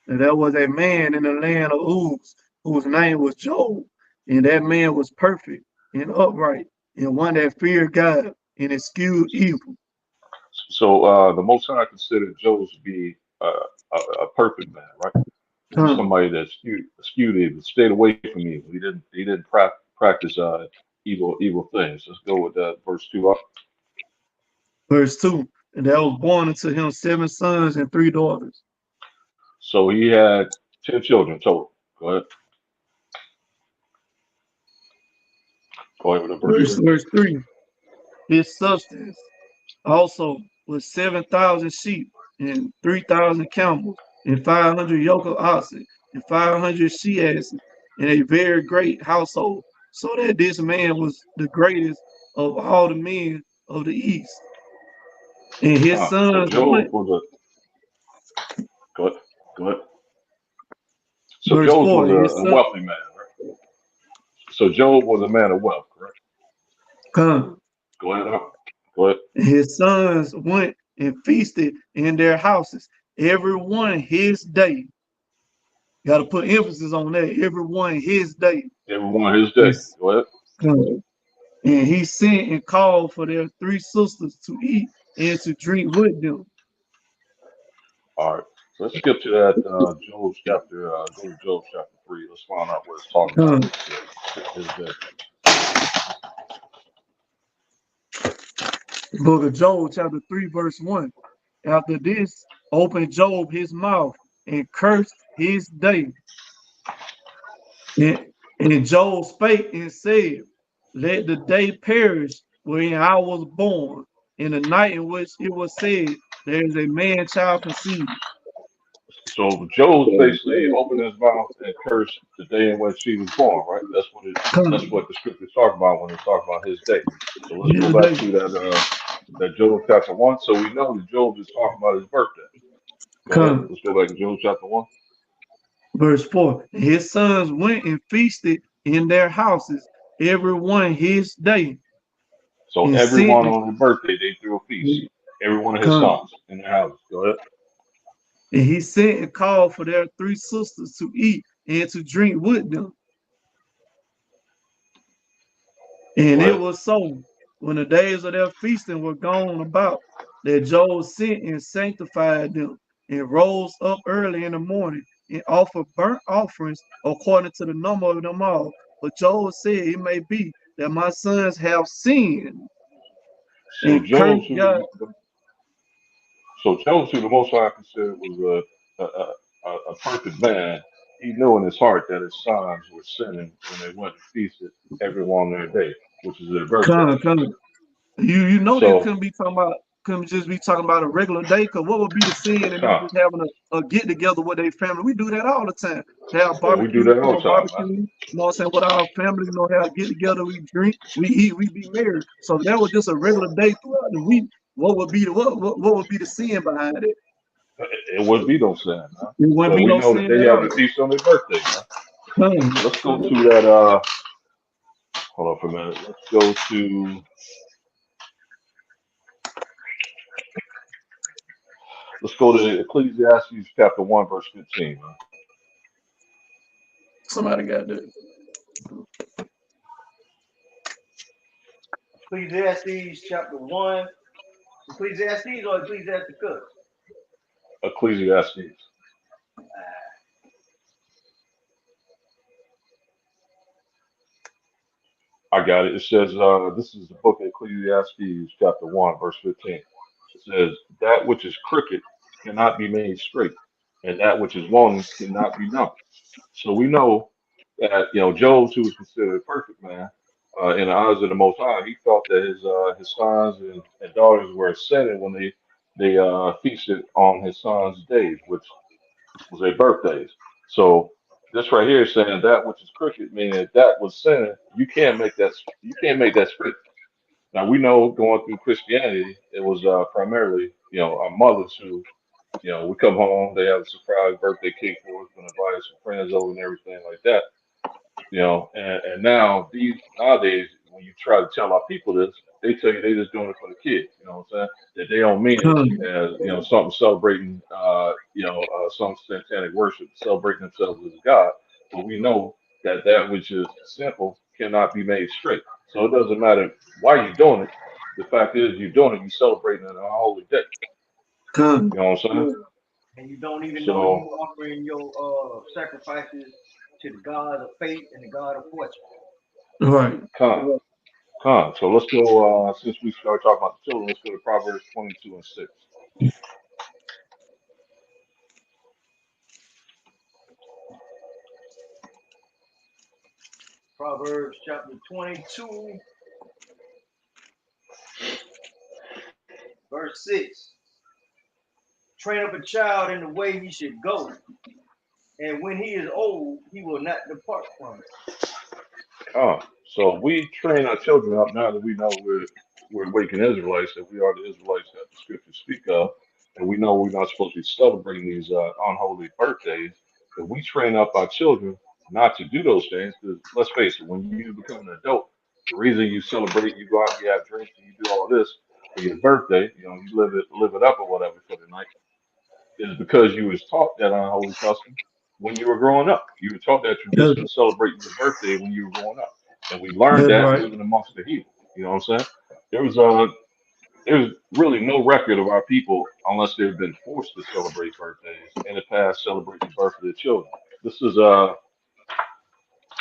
B: And there was a man in the land of Uz, whose name was Job, and that man was perfect and upright, and one that feared God and eschewed evil.
C: So the Most High considered Job to be a perfect man, right? He's
B: Come,
C: somebody that skewed evil, stayed away from evil. He didn't practice evil things. Let's go with that verse 2 up.
B: verse 2. And there was born unto him 7 sons and 3 daughters.
C: So he had 10 children total. Go ahead. Go ahead with the verse 3.
B: Verse 3. His substance also was 7,000 sheep and 3,000 camels and 500 yoke of oxen and 500 she asses and a very great household, so that this man was the greatest of all the men of the east. And his
C: So
B: sons
C: Job
B: went,
C: was go ahead. Go ahead. So
B: verse
C: Job
B: 4,
C: was
B: and his
C: a
B: son
C: wealthy man, right? So Job was a man of wealth, correct?
B: come,
C: Go ahead. Up. Go ahead.
B: and his sons went and feasted in their houses, every one his day. Got to put emphasis on that, every one his day.
C: Everyone his day.
B: His,
C: Go ahead.
B: come. And he sent and called for their 3 sisters to eat and to drink with them.
C: All right. So let's skip to that Job chapter. Go to Job chapter 3. Let's find out what it's talking about.
B: Come.
C: His day.
B: The book of Job, chapter 3, verse 1. After this, opened Job his mouth and cursed his day. And Job spake and said, let the day perish wherein I was born, in the night in which it was said, there is a man child conceived.
C: So Job basically opened his mouth and cursed the day in which he was born, right? That's
B: Come.
C: what the scriptures talk about when they talk about his day. So let's go
B: His
C: back
B: day.
C: to that Job chapter 1. So we know that Job is talking about his birthday. Go ahead.
B: Come.
C: Let's go back to Job chapter 1.
B: Verse 4. And his sons went and feasted in their houses, every one his day,
C: So
B: and sent
C: everyone
B: and
C: on his birthday, they threw a feast. Every one of his
B: come.
C: sons in their houses. Go ahead.
B: And he sent and called for their 3 sisters to eat and to drink with them.
C: Go
B: And it
C: ahead.
B: was so, when the days of their feasting were gone about, that Job sent and sanctified them, and rose up early in the morning, and offered burnt offerings according to the number of them all. But Job said, it may be that my sons have sinned
C: So
B: and cursed
C: Job, who
B: God.
C: the Most High considered was a perfect man, he knew in his heart that his sons were sinning when they went and feasted everyone their day, which is their birthday.
B: Come. You know they
C: So,
B: couldn't be talking about, couldn't just be talking about a regular day, because what would be the sin in them
C: huh,
B: just having a get together with their family? We do that all the time. Have
C: yeah, we do
B: barbecue,
C: that all the time,
B: barbecue, you know what I'm saying, with our family, have get together, we drink, we eat, we be merry. So if that was just a regular day throughout the week, what would be the what would be the sin behind it?
C: man. It wouldn't be no sin, man.
B: It wouldn't
C: But
B: be
C: we
B: no
C: know that
B: sin
C: they
B: at
C: have
B: all.
C: the feast on their birthday, man.
B: Come.
C: So let's go to that. Hold on for a minute. Let's go to Ecclesiastes chapter 1, verse 15, man.
B: Somebody got that.
A: Ecclesiastes chapter 1. Ecclesiastes or Ecclesiasticus?
C: Ecclesiastes. I got it. It says, this is the book of Ecclesiastes, chapter 1, verse 15. It says, that which is crooked cannot be made straight, and that which is wrong cannot be known. So we know that, Job, who was considered a perfect man, in the eyes of the Most High, he felt that his sons and daughters were sinning when they feasted on his sons' days, which was their birthdays. So this right here is saying that which is crooked, meaning that was sinning. You can't make that straight. Now we know going through Christianity, it was primarily our mothers who we come home, they have a surprise birthday cake for us, gonna invite some friends over and everything like that. You know, and now nowadays when you try to tell our people this, they tell you they just doing it for the kids. You know what I'm saying? That they don't mean it
B: Con,
C: as something celebrating some satanic worship, celebrating themselves as God. But we know that that which is simple cannot be made straight. So it doesn't matter why you're doing it. The fact is you're doing it. You're celebrating it on a holy day.
B: con,
C: You know what I'm saying?
A: And you don't even know you
C: So
A: offering your sacrifices to the God of fate and the God of fortune.
B: right.
C: con con. So let's go. Since we started talking about the children, let's go to Proverbs 22:6.
A: Proverbs chapter 22, verse 6. Train up a child in the way he should go, and when he is old, he will not depart from it.
C: So we train our children up now that we know we're awakened Israelites, that we are the Israelites that the scriptures speak of, and we know we're not supposed to be celebrating these unholy birthdays. That we train up our children not to do those things, because let's face it, when you become an adult, the reason you celebrate, you go out, you have drinks, and you do all this for your birthday, you live it up or whatever for the night, is because you was taught that unholy custom when you were growing up. You were taught that
B: That's,
C: tradition of celebrating your birthday when you were growing up, and we learned
B: that's
C: that
B: right.
C: living amongst the heathen. You know what I'm saying? There was there's really no record of our people unless they've been forced to celebrate birthdays in the past, celebrating the birth of their children. This is uh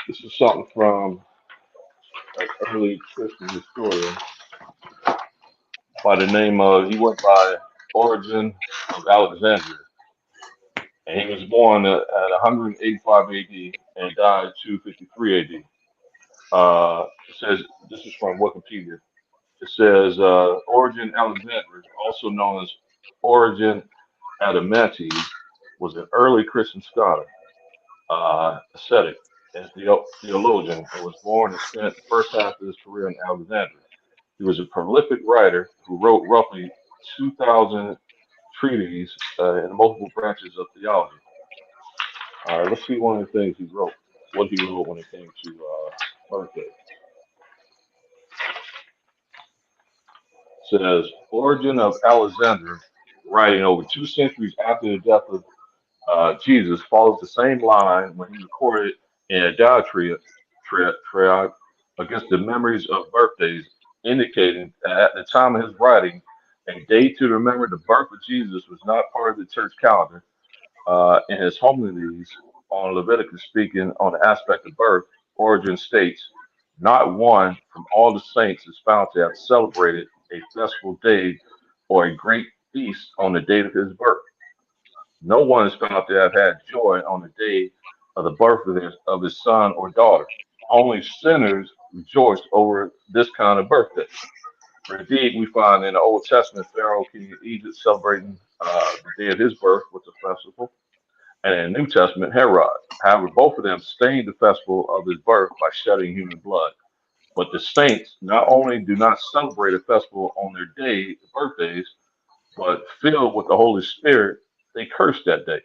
C: this is something from an early Christian historian by the name of he went by Origin of Alexandria. And he was born at 185 AD and died 253 AD. It says this is from Wikipedia. It says Origen Alexandrinus, also known as Origen Adamantes, was an early Christian scholar, ascetic, and theologian, and was born and spent the first half of his career in Alexandria. He was a prolific writer who wrote roughly 2,000 treatises in multiple branches of theology. All right, let's see one of the things he wrote. What he wrote when it came to birthday. Says Origin of Alexander, writing over 2 centuries after the death of Jesus, follows the same line when he recorded in a diatribe against the memories of birthdays, indicating that at the time of his writing, a day to remember the birth of Jesus was not part of the church calendar. In his homilies on Leviticus, speaking on the aspect of birth, Origin states, not one from all the saints is found to have celebrated a festival day or a great feast on the date of his birth. No one is found to have had joy on the day of the birth of his son or daughter. Only sinners rejoiced over this kind of birthday. For indeed, we find in the Old Testament Pharaoh, king of Egypt, celebrating the day of his birth with a festival, and in the New Testament, Herod. However, both of them stained the festival of his birth by shedding human blood. But the saints not only do not celebrate a festival on their birthdays, but filled with the Holy Spirit, they curse that day.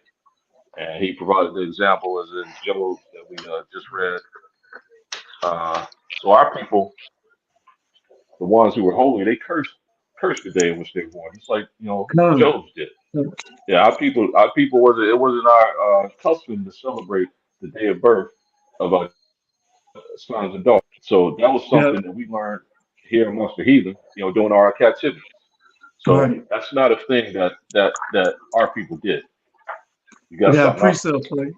C: And he provided the example as in Job that we just read. So our people, the ones who were holy, they cursed the day in which they were born, just like
B: Con,
C: Job's did. Yeah, our people it wasn't our custom to celebrate the day of birth of our sons and daughters. So that was
B: yeah,
C: something that we learned here amongst the heathen, during our captivity. So
B: right.
C: that's not a thing that our people did. You
B: I
C: got
B: got a
C: something else?
B: precept for you.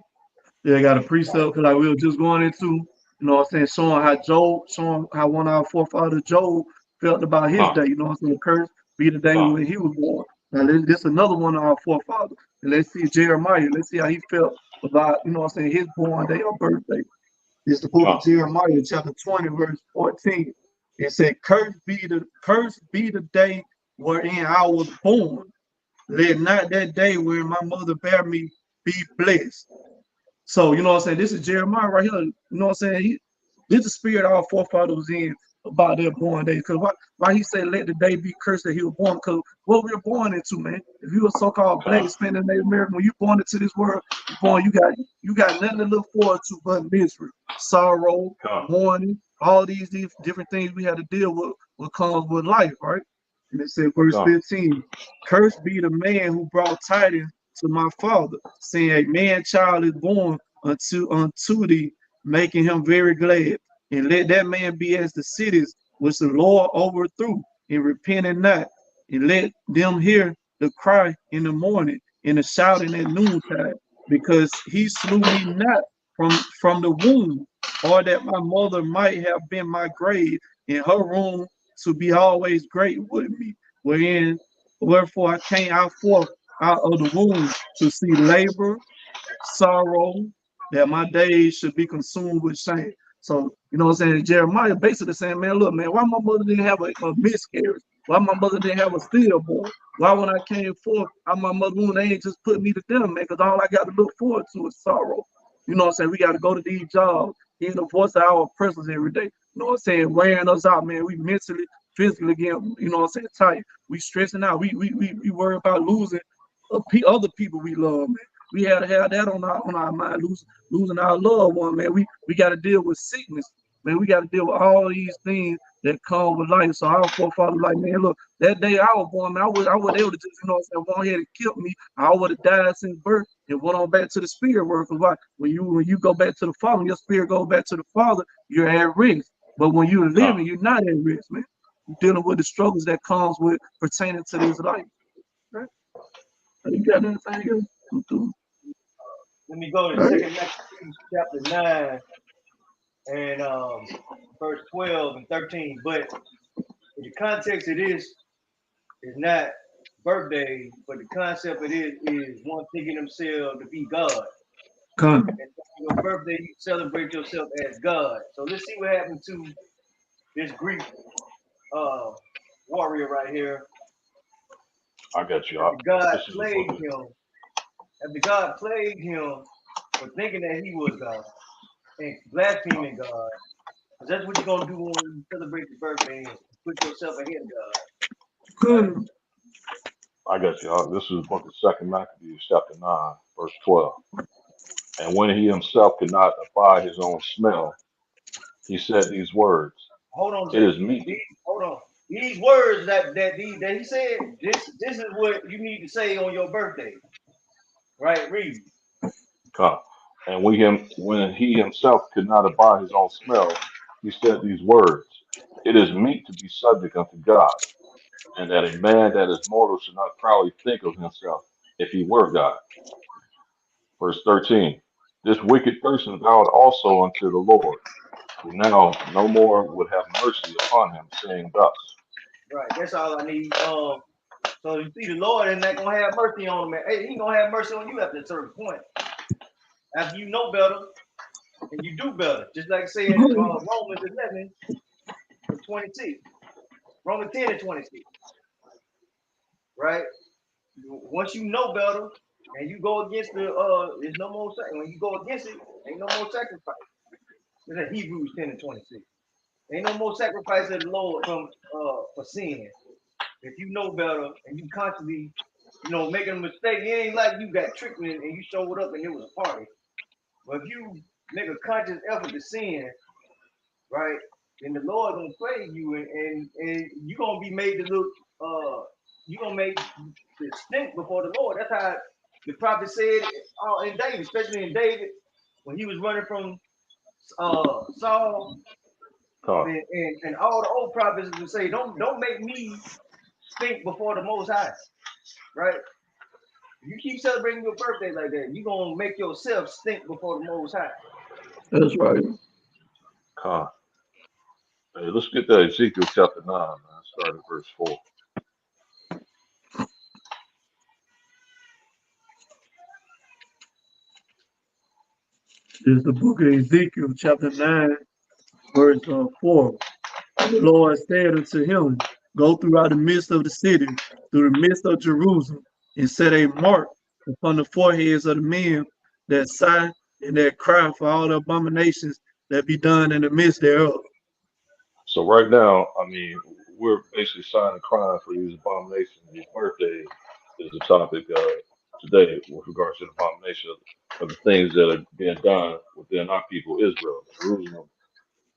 B: Yeah, I got a precept because like we were just going into, what I'm saying, showing how one of our forefathers, Job, felt about his
C: Huh?
B: day, what I'm saying, cursed be the day
C: Huh?
B: when he was born. Now, this another one of our forefathers. And let's see Jeremiah. Let's see how he felt about, what I'm saying, his born day or birthday. It's the book of
C: Huh?
B: Jeremiah, chapter 20, verse 14. It said, cursed be the day wherein I was born. Let not that day where my mother bare me be blessed. So, what I'm saying? This is Jeremiah right here. You know what I'm saying? This is the spirit our forefathers was in about their born day. Because why he said, let the day be cursed that he was born? Because what we were born into, man. If you were so-called black,
C: Huh?
B: Hispanic, Native American, when you born into this world, you got nothing to look forward to but misery. sorrow,
C: Con,
B: mourning, all these different things we had to deal with what comes with life, right? And it said, verse
C: con,
B: 15, cursed be the man who brought tidings to my father, saying, a man child is born unto thee, making him very glad. And let that man be as the cities which the Lord overthrew, and repented not. And let them hear the cry in the morning and the shouting at noontide, because he slew me not from the womb, or that my mother might have been my grave, in her room to be always great with me, wherefore I came out forth out of the womb to see labor, sorrow, that my days should be consumed with shame. So, you know what I'm saying? Jeremiah basically saying, man, look, man, why my mother didn't have a miscarriage? Why my mother didn't have a stillborn? Why when I came forth out my mother womb, they ain't just put me to death, man, because all I got to look forward to is sorrow. You know what I'm saying? We got to go to these jobs, hear the voice of our oppressors every day. You know what I'm saying? Wearing us out, man. We mentally, physically getting, you know what I'm saying, tight. We stressing out. We worry about losing other people we love, man. We had to have that on our mind, losing our loved one, man. We got to deal with sickness, man. We got to deal with all these things that come with life. So our forefathers like, man, look, that day I was born, man, I would able to just, you know what I'm saying, go ahead and kill me. I would have died since birth and went on back to the spirit world. Because why? When you go back to the Father, your spirit goes back to the Father, you're at risk. But when you're
C: con.
B: living, you're not at risk, man. You're dealing with the struggles that comes with pertaining to this life. Right? You got anything else?
A: Let me go to
B: All right.
A: Second Maccabees chapter 9 and verse 12 and 13. But in the context of this is not birthday, but the concept of it is one thinking himself to be God.
B: Come.
A: And on your birthday, you celebrate yourself as God. So let's see what happened to this Greek warrior right here.
C: I got you.
A: After God
C: This is a book
A: plagued
C: of
A: him, after God plagued him for thinking that he was God and blaspheming God. Because that's what you're gonna do when you celebrate your birthday and put yourself ahead of God. Right?
B: Come.
C: I got you. This is the book of Second Maccabees, chapter 9, verse 12. And when he himself could not abide his own smell, he said these words,
A: Hold on,
C: it
A: Jay.
C: is meet.
A: Hold on. These words that he said, this is what you need to say on your birthday. Right? Read.
C: Come. And when he himself could not abide his own smell, he said these words, it is meet to be subject unto God, and that a man that is mortal should not proudly think of himself if he were God. Verse 13. This wicked person vowed also unto the Lord, who now no more would have mercy upon him, saying thus.
A: Right. That's all I need. So you see, the Lord is not gonna have mercy on him. Man. Hey, He gonna have mercy on you at a certain point. After you know better and you do better. Just like saying Romans 11 and 26. Romans 10 and 26. Right? Once you know better and you go against there's no more when you go against it, ain't no more sacrifice. It's in Hebrews 10 and 26. Ain't no more sacrifice of the Lord from for sin. If you know better and you constantly, making a mistake, it ain't like you got tricked and you showed up and it was a party. But if you make a conscious effort to sin, right, then the Lord gonna play you and you gonna be made to look you gonna make the stink before the Lord. That's how the prophet said in David, especially in David, when he was running from Saul
C: Come.
A: and all the old prophets would say, don't make me stink before the Most High, right? If you keep celebrating your birthday like that, you're gonna make yourself stink before the Most High.
B: That's right.
C: Come. Hey, let's get that Ezekiel chapter 9, man. Start at verse 4.
B: This is the book of Ezekiel, chapter 9, verse 4. The Lord said unto him, go throughout the midst of the city, through the midst of Jerusalem, and set a mark upon the foreheads of the men that sigh and that cry for all the abominations that be done in the midst thereof.
C: So right now, I mean, we're basically sighing and crying for these abominations. These birthdays is the topic today with regards to the abomination of the things that are being done with within our people, Israel. Jerusalem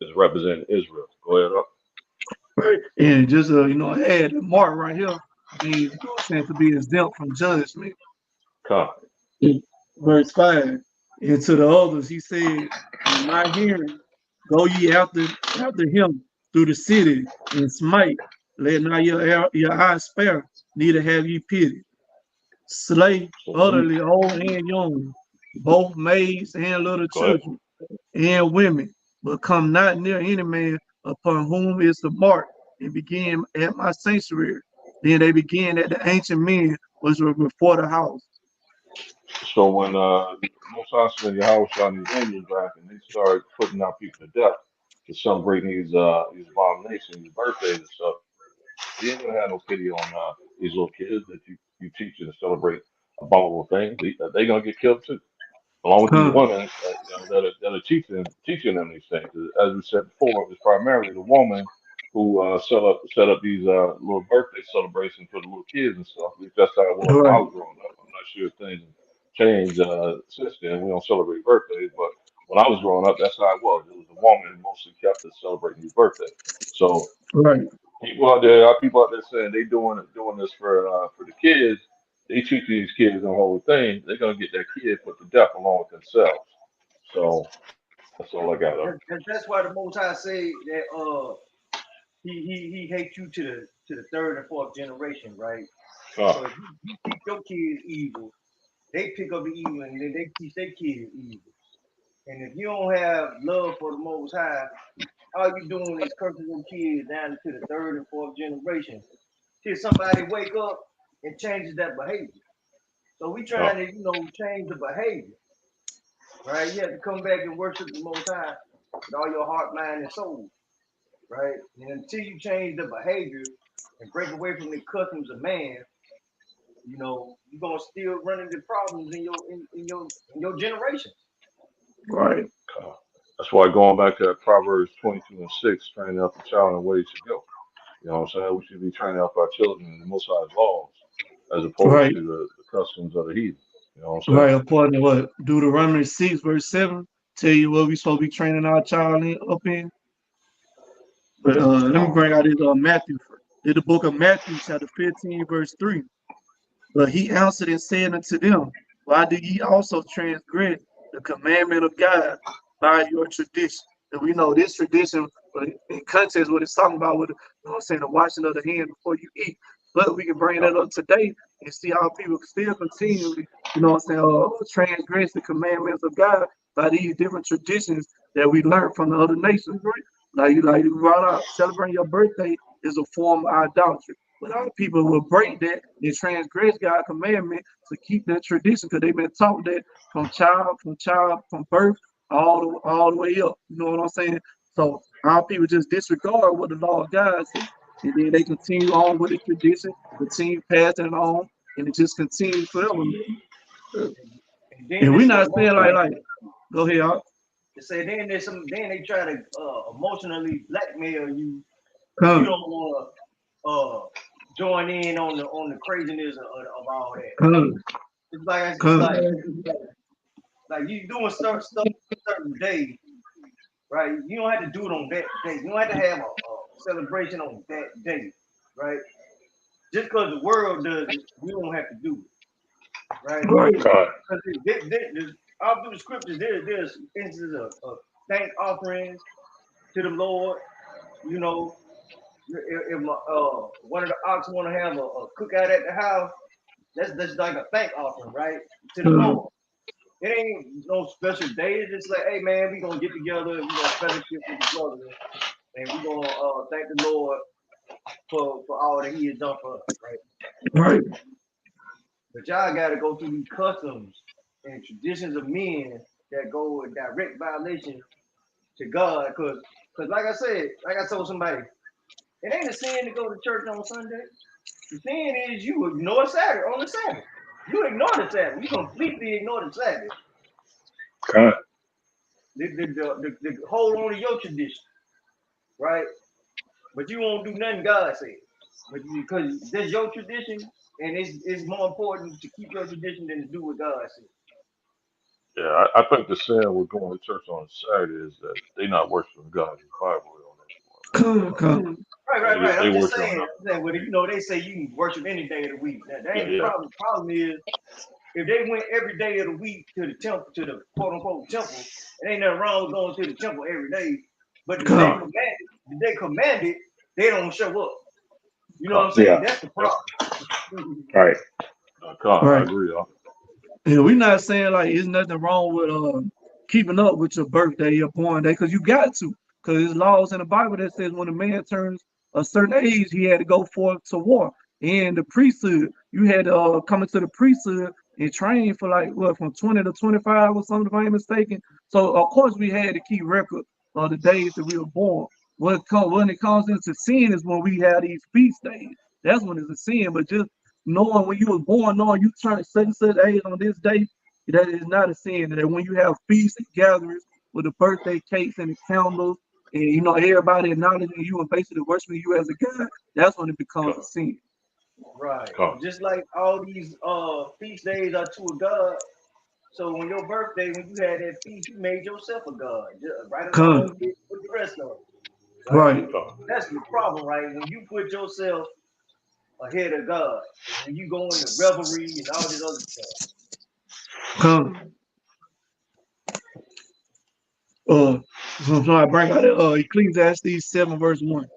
C: is representing Israel. Go ahead up.
B: Right. And just add the mark right here means, saying, to be exempt from judgment.
C: Come.
B: Verse 5. And to the others he said, in my hearing, go ye after him through the city and smite. Let not your eyes spare, neither have ye pity. Slay
C: So
B: utterly old and young, both maids and little
C: go ahead.
B: children, and women, but come not near any man upon whom is the mark, and begin at my sanctuary. Then they began at the ancient men which were before the house.
C: So when Moses and Yahweh shot these angels back and they started putting out people to death to celebrate these abominations, these birthdays and stuff, he ain't gonna have no pity on these little kids that you teach to celebrate abominable things. They gonna get killed too, along with these
B: Huh.
C: women that are teaching them these things. As we said before, it was primarily the woman who set up these little birthday celebrations for the little kids and stuff. At least that's how it was when I
B: Right,
C: was growing up. I'm not sure if things have changed since then. We don't celebrate birthdays, but when I was growing up, that's how it was. It was the woman who mostly kept us celebrating these birthdays. So
B: right,
C: our people out there saying they doing this for the kids. They treat these kids the whole thing. They're gonna get that kid put to death along with themselves. So that's all I got.
A: That's why the Most High say that he hates you to the third and fourth generation, right? So if you teach your kids evil, they pick up the evil and then they teach their kids evil. And if you don't have love for the Most High, all you doing is cursing your kids down to the third and fourth generation till somebody wake up and changes that behavior. So we trying to, change the behavior, right? You have to come back and worship the Most High with all your heart, mind, and soul, right? And until you change the behavior and break away from the customs of man, you're gonna still run into problems in your generation.
B: right,
C: That's why going back to that Proverbs 22:6, training up a child in the way to go. You know what I'm saying? We should be training up our children in the Most High's laws as opposed
B: right,
C: to the customs of the heathen. You know what I'm saying?
B: right. According to what Deuteronomy 6, verse 7, tell you what we supposed to be training our child up in. But let me bring out this Matthew. In the book of Matthew, chapter 15, verse 3. But he answered and said unto them, why do ye also transgress the commandment of God by your tradition? And we know this tradition, but in context, what it's talking about with, the washing of the hand before you eat. But we can bring that up today and see how people still continually, transgress the commandments of God by these different traditions that we learned from the other nations, right? Like you brought out, celebrating your birthday is a form of idolatry. But other people will break that and transgress God's commandment to keep that tradition because they've been taught that from birth all the way up. You know what I'm saying? So our people just disregard what the law of God says. And then they continue on with the tradition, continue passing it on, and it just continues forever.
A: And then
B: And we're
A: this
B: not saying
A: emotionally,
B: go ahead, Al.
A: they say then they try to emotionally blackmail you if you
B: Come,
A: don't want to join in on the craziness of all that.
B: come,
A: It's like it's
B: come.
A: like you doing certain stuff certain days, right? You don't have to do it on that day. You don't have to have a celebration on that day, right? Just because the world does it, we don't have to do it, right?
B: Right,
D: God.
A: Because all through the scriptures, there's instances of thank offerings to the Lord. You know, if one of the ox want to have a cookout at the house, that's like a thank offering, right, to the
B: come,
A: Lord. It ain't no special day. It's just like, hey man, we gonna get together and we gonna fellowship with each other, and we gonna thank the Lord for all that He has done for us, right?
B: right,
A: But y'all gotta go through these customs and traditions of men that go in direct violation to God, cause like I said, like I told somebody, it ain't a sin to go to church on Sunday. The sin is you ignore Saturday on the Sabbath. You ignore the Sabbath. You completely ignore the Sabbath.
D: God.
A: The hold on to your tradition, right? But you won't do nothing God said. But because that's your tradition, and it's more important to keep your tradition than to do what God said.
C: Yeah, I think the sin with going to church on Saturday is that they not worshiping God in the Bible on
B: Come, come.
A: Right,
C: that.
A: right, right.
C: They
A: I'm just
C: worship on
A: saying,
C: nothing.
A: well, you know, they say you can worship any day of the week. That
C: Yeah,
A: ain't the
C: yeah.
A: problem. The problem is if they went every day of the week to the temple, to the quote unquote temple, it ain't nothing wrong with going to the temple every day. But
C: Right.
A: the day commanded, they don't show up. You know what
C: Con.
A: I'm
D: Yeah.
A: saying? That's the
C: Yep.
A: problem.
D: Right.
C: Con. I
B: Right.
C: agree. Huh?
B: And we're not saying like there's nothing wrong with keeping up with your birthday, your born day, because you got to. Because there's laws in the Bible that says when a man turns a certain age, he had to go forth to war. And the priesthood, you had to come into the priesthood and train for like what from 20 to 25 or something, if I ain't mistaken. So of course we had to keep record of the days that we were born. When it comes into sin is when we have these feast days. That's when it's a sin. But just knowing when you was born, knowing you turned such and such age on this day, that is not a sin. That when you have feasts and gatherings with the birthday cakes and the candles, and you know everybody acknowledging you and basically worshiping you as a god, that's when it becomes a
C: Con.
B: sin.
A: Right.
C: Con.
A: Just like all these feast days are to a God. So when your birthday, when you had that feast, you made yourself a God, right along
B: Come,
A: with the rest of them. Right?
B: right,
C: Con.
A: That's the problem, right? When you put yourself ahead of God, when you go into revelry and all this other stuff.
B: come. So I bring out Ecclesiastes 7 verse 1.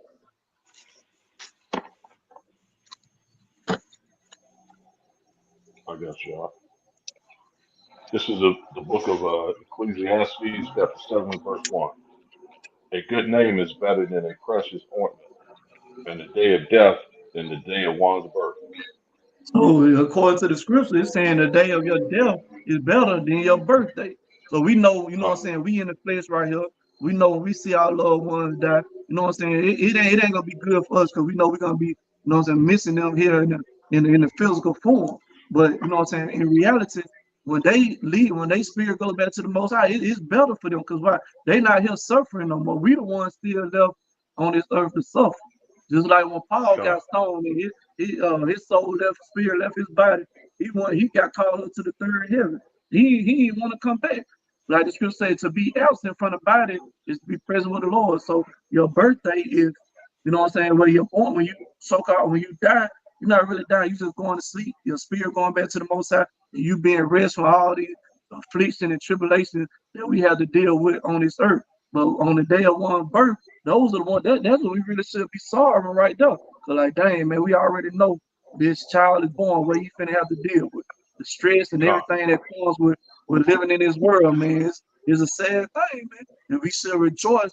C: I got you. Huh? This is the book of Ecclesiastes, chapter 7, verse 1. A good name is better than a precious ointment, and the day of death than the day of one's birth.
B: So according to the scripture, it's saying the day of your death is better than your birthday. So we know, you know what I'm
C: Con.
B: saying, we in the flesh right here. We know when we see our loved ones die, you know what I'm saying, it ain't gonna be good for us because we know we're gonna be, you know what I'm saying, missing them here in the physical form. But you know what I'm saying, in reality, when they leave, when they spirit goes back to the most high, it's better for them because why? They not here suffering no more. We the ones still left on this earth to suffer. Just like when Paul
C: Con.
B: got stoned and his soul left, spirit left his body. He got called up to the third heaven. He didn't want to come back. Like the scripture says, to be absent from the body is to be present with the Lord. So your birthday is, you know what I'm saying, where you're born, when you so-called when you die, you're not really dying, you're just going to sleep. Your spirit going back to the most high, and you being rest from all these affliction and tribulations that we have to deal with on this earth. But on the day of one birth, those are the ones that's what we really should be sorrowing right there. So like, dang man, we already know this child is born, what you finna have to deal with. The stress and
C: Con.
B: everything that comes with living in this world, man, is a sad thing, man. And we should rejoice.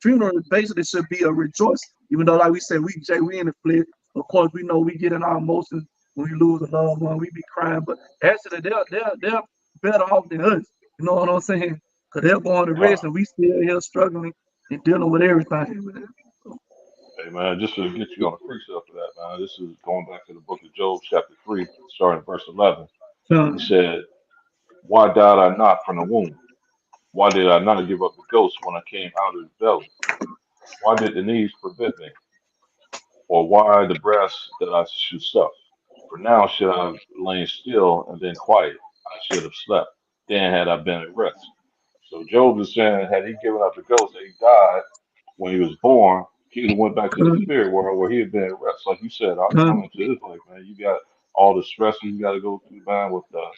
B: Funeral basically should be a rejoice, even though, like we said, we in the flesh. Of course, we know we get in our emotions when we lose a loved one, we be crying. But actually, they're better off than us. You know what I'm saying? Because they're going to
C: Con.
B: rest, and we still here struggling and dealing with everything. Man.
C: Hey man, just to get you on the precept for that, man, this is going back to the book of Job, chapter 3, starting at verse 11. He
B: So,
C: said, why died I not from the womb? Why did I not give up the ghost when I came out of the belly? Why did the knees prevent me? Or why the breast that I should suck? For now should I have lain still and been quiet. I should have slept. Then had I been at rest. So Job is saying, had he given up the ghost, that he died when he was born, he would have went back to the
B: come,
C: spirit world where he had been at rest. Like you said, I come
B: come,
C: into this life, man. You got all the stresses you got to go through, man, with the,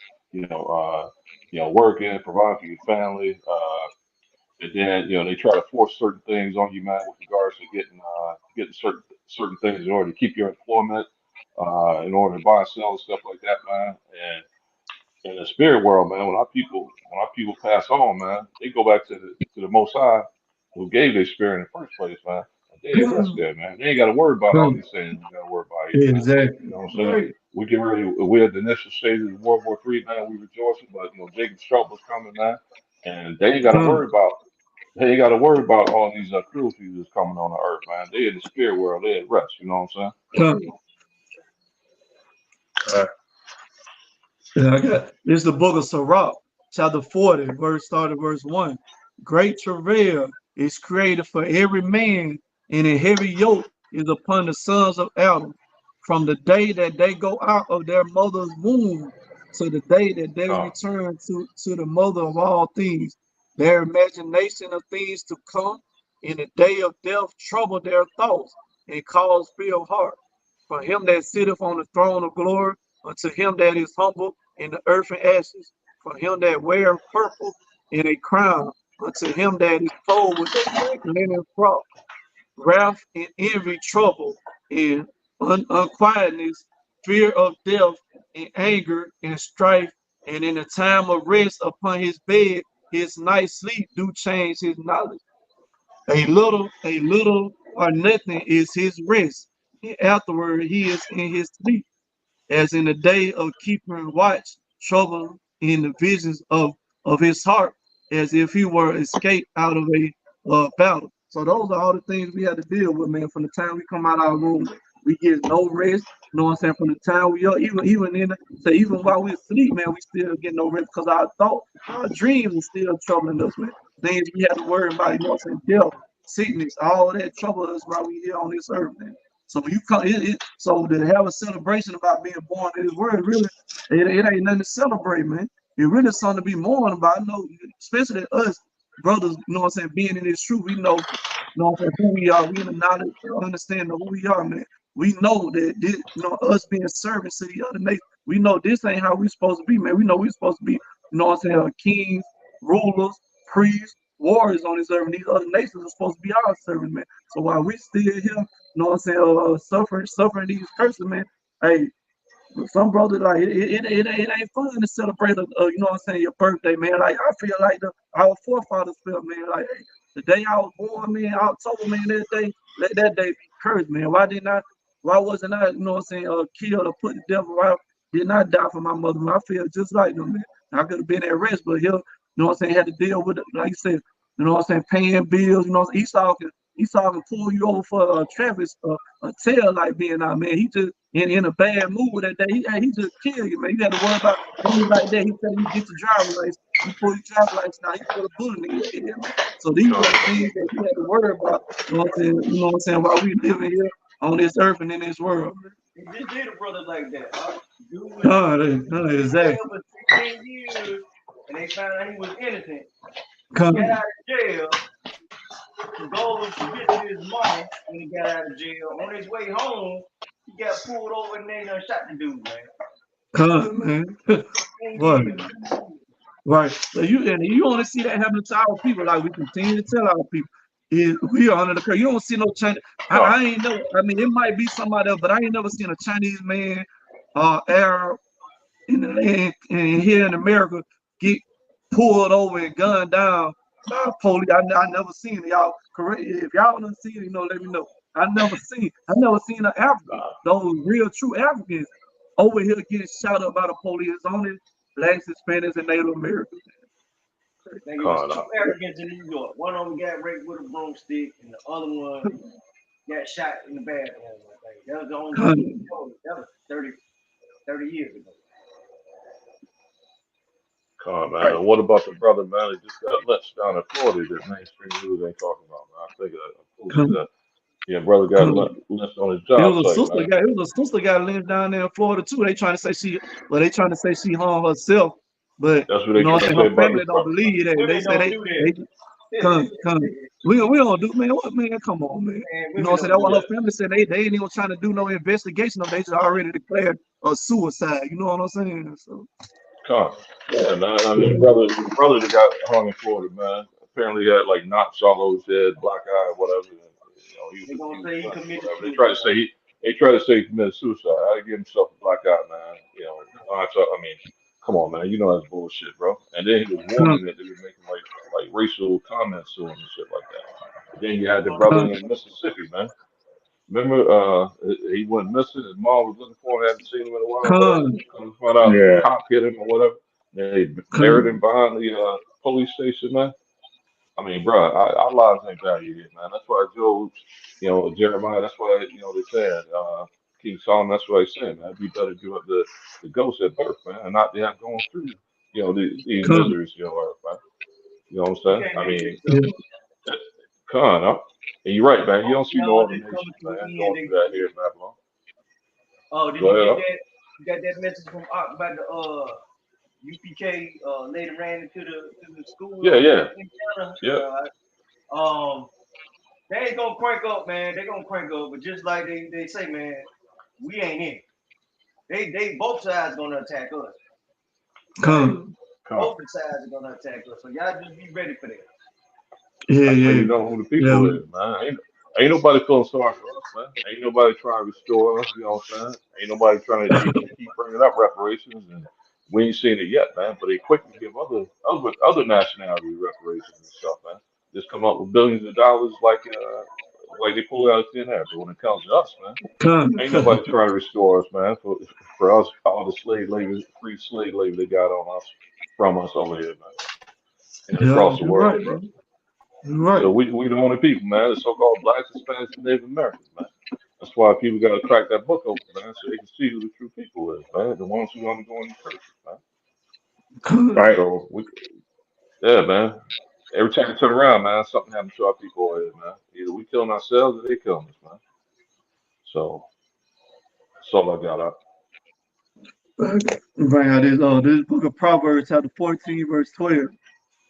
C: working, providing for your family, and then they try to force certain things on you, man, with regards to getting certain things in order to keep your employment, in order to buy and sell and stuff like that, man. And in the spirit world, man, when our people pass on, man, they go back to the Most High, who gave their spirit in the first place, man. And they rest
B: come,
C: there, man. They ain't got to worry about all
B: come.
C: these things. You got to worry about here, man.
B: Exactly.
C: You know what I'm saying?
B: Right.
C: We get ready. We're at the initial stages of World War III, man. We rejoicing, but Jacob's trouble's coming, man. And they ain't got to
B: Come,
C: worry about. They ain't got to worry about all these cruelties that's coming on the earth, man. They in the spirit world. They at rest. You know what I'm
B: come.
D: Uh,
B: Yeah, I got this is the book of Sirach, chapter 40, started verse 1. Great travail is created for every man, and a heavy yoke is upon the sons of Adam. From the day that they go out of their mother's womb, to the day that they
C: Con,
B: return to the mother of all things. Their imagination of things to come in the day of death trouble their thoughts and cause fear of heart. For him that sitteth on the throne of glory, unto him that is humble in the earth and ashes, for him that weareth purple in a crown, unto him that is clothed with a white linen frock, wrath and envy, trouble and unquietness, fear of death and anger and strife, and in the time of rest upon his bed, his night sleep do change his knowledge. A little or nothing is his rest, and afterward he is in his sleep, as in the day of keeping watch, trouble in the visions of his heart, as if he were escaped out of a battle. So those are all the things we had to deal with, man. From the time we come out of our room, we get no rest. You know what I'm saying? From the time we are, even in the, so even while we sleep, man, we still get no rest because our thought, our dreams are still troubling us, man. Things we have to worry about, you know what I'm saying? Death, sickness, all that trouble us while we here on this earth, man. So when you come, so to have a celebration about being born in this world, really, it ain't nothing to celebrate, man. It really something to be mourned about. I know, especially us brothers, you know what I'm saying, being in this truth, we know, you know what I'm saying, who we are. We in the knowledge, understanding of who we are, man. We know that this, you know, us being servants to the other nations, we know this ain't how we supposed to be, man. We know we supposed to be, you know what I'm saying, kings, rulers, priests, warriors on this earth, and these other nations are supposed to be our servants, man. So while we still here, you know what I'm saying, suffering these curses, man. Hey, some brothers like it ain't fun to celebrate you know what I'm saying, your birthday, man. Like I feel like our forefathers felt, man. Like hey, the day I was born, man, October, man, that day, let that day be cursed, man. Why wasn't I, you know what I'm saying, killed or put to death? Why did not die for my mother? Man, I feel just like them, man. I could have been at rest, but here, you know what I'm saying, had to deal with it, like you said, you know what I'm saying, paying bills, you know what I'm saying. Esau can pull you over for traffic, a tail light being out, man. He just in a bad mood that day. He just kill you, man. You got to worry about things like that. He tell you get your driver's license. You pull your driver's license now. He put a bullet in your head, man. So these are the things that we had to worry about. You know what I'm saying? You know what I'm saying? While we living here on this earth and in this world.
A: He just did a brother like that. Dude was
B: No,
A: in
B: exactly.
A: jail for 16 years, and they found out he was innocent.
B: Come,
A: Got out of jail to go to visit his mom when he got out of jail. On his way home, he got pulled over and they done shot the dude, man.
B: man.
A: 16
B: What?
A: years.
B: Right. So you only see that happening to our people. Like we continue to tell our people, we are under the curse. You don't see no Chinese.
C: con,
B: I ain't never. I mean, it might be somebody else, but I ain't never seen a Chinese man, Arab in the land and here in America get pulled over and gunned down by police. I never seen it. Y'all correct. If y'all don't see it, you know, let me know. I never seen an African,
C: nah,
B: those real true Africans over here getting shot up by the police. It's only blacks, Hispanics, and Native Americans.
A: I think it was
C: con,
A: two Africans in New York. One of them got raped with a broomstick, and the other one got shot in the bathroom. I think. That was the only two. That was 30 years ago.
C: man. And what about the brother, man, that just got lynched down in Florida that mainstream news ain't talking about, man? I think I posted that. Yeah, brother got lynched on his
B: It
C: job
B: was a
C: site,
B: sister
C: man.
B: got it was a sister got lynched down there in Florida too. They trying to say she harmed herself, but
C: That's what
B: you
C: they
B: know what
C: trying
B: I'm
C: to
B: saying,
C: say
B: her
C: about
B: family
C: this
B: don't
C: brother, man.
B: believe that. They
A: Women
B: say
A: don't do
B: they
A: that.
B: come. We don't do, man. What, man? Come on, man.
A: Man,
B: You know
A: women
B: what I'm saying?
A: don't
B: That's
A: do
B: why her
C: Yeah,
A: that.
B: family said they ain't even trying to do no investigation of. They just already declared a suicide. You know what I'm saying? So
C: con. Yeah, man. I mean, brother that got hung in Florida, man. Apparently had like knots all over his head, black eye, whatever. And,
A: They're
C: he
A: gonna
C: was
A: say he
C: lynched,
A: committed
C: whatever.
A: suicide.
C: They try to say he committed suicide. I give himself a black eye, man. I mean, come on, man. You know that's bullshit, bro. And then he was
B: come,
C: warning that they were making like racial comments to him and shit like that. Then you had the brother
B: come,
C: in Mississippi, man. Remember, he went missing. His mom was looking for him, hadn't seen him in a while, whatever.
B: come,
C: Come to find out, a
D: Yeah.
C: cop hit him or whatever. They buried him
B: come,
C: behind the police station, man. I mean, bro, our lives ain't valued here, man. That's why Job, Jeremiah, that's why, they said, King Solomon, that's why he's saying, man, it'd be better to give up the ghost at birth, man, and not to have gone through, these
B: come.
C: miseries, man. You know what I'm
A: You
C: saying?
A: can't
C: I
A: make this
C: mean,
A: stuff up.
C: con, huh? And you're right, man. You don't see no
A: Y'all
C: other
A: just coming
C: nations,
A: to
C: man,
A: the end.
C: going through that here in Babylon.
A: Oh, did
C: Go
A: you get
C: ahead, huh?
A: that? You got that message from Art about the UPK lady ran into the school
C: Yeah, yeah,
A: in Indiana.
C: yeah.
A: They ain't gonna crank up, man. They gonna crank up, but just like they say, man, we ain't in. They both sides gonna attack us.
B: Come.
A: Both the sides are gonna attack us. So y'all just be ready for that.
B: Yeah,
C: That's how you
B: yeah.
C: know who the
B: Yeah.
C: people is, man. Ain't nobody feeling sorry for us, man. Ain't nobody trying to restore us, you know what I'm saying? Ain't nobody trying to they keep bringing up reparations, and we ain't seen it yet, man. But they quick to give other nationality reparations and stuff, man. Just come up with billions of dollars like they pull out of thin air. But when it comes to us, man,
B: Come.
C: ain't nobody trying to restore us, man. For us, all the slave labor, free slave labor they got on us from us over here, man, and
B: Yeah,
C: across the
B: you're
C: world,
B: right,
C: bro.
B: man. You're right.
C: So we the only people, man, the so-called blacks, Hispanics, and Native Americans, man. That's why people got to crack that book open, man, so they can see who the true people is, man. The ones who want to go in the churches, man.
B: Come.
D: Right.
C: So yeah, man. Every time you turn around, man, something happens to our people over here, man. Either we killing ourselves or they killing us, man. So that's all I got.
B: Bring out this book of Proverbs, chapter 14, verse 12.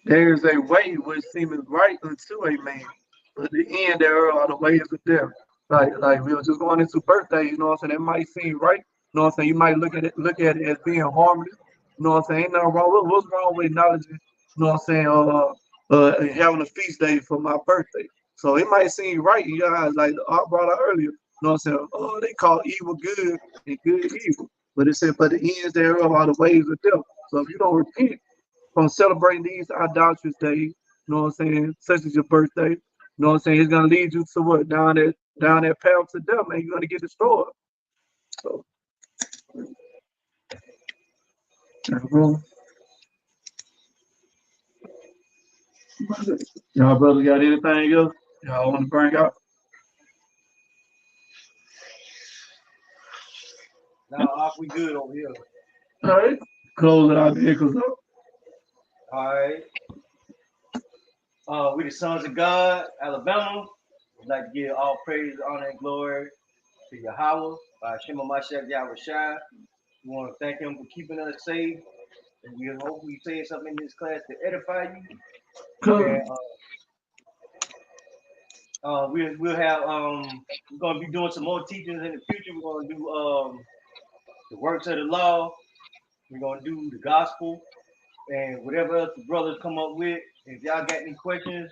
B: There is a way which seemeth right unto a man, but the end thereof are the ways of death. Like we were just going into birthday, you know what I'm saying? That might seem right. You know what I'm saying? You might look at it as being harmless. You know what I'm saying? Ain't nothing wrong. What's wrong with acknowledging, you know what I'm saying, having a feast day for my birthday? So it might seem right in your eyes, like I brought out earlier. You know what I'm saying? Oh, they call evil good and good evil. But it said, but the ends thereof are the ways of death. So if you don't repent from celebrating these idolatrous days, you know what I'm saying, such as your birthday, you know what I'm saying, it's gonna lead you to what? Down that path to death, man. You're gonna get destroyed. So y'all brothers got anything else? Y'all want to bring out?
A: Now, we good over here.
B: All right. Close it out the echoes up.
A: All right. We the sons of God, Alabama. We'd like to give all praise, honor, and glory to Yahweh, by Shema Mashiach Yahweh Shai. We want to thank him for keeping us safe. And we hope we say something in this class to edify you.
B: Come.
A: And we'll have we're gonna be doing some more teachings in the future. We're gonna do the works of the law. We're gonna do the gospel and whatever else the brothers come up with. If y'all got any questions,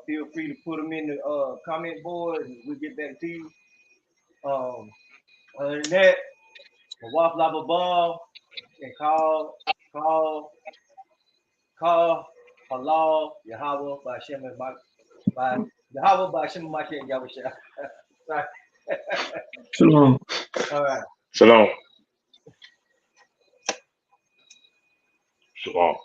A: feel free to put them in the comment board and we'll get back to you. Other than that, Waf Lava Ball and call Halal Yahweh by Shem by Yahweh by Shem Mashiach Yahweh Shai. Sorry.
B: Shalom.
A: All right.
D: Shalom.
C: Shalom.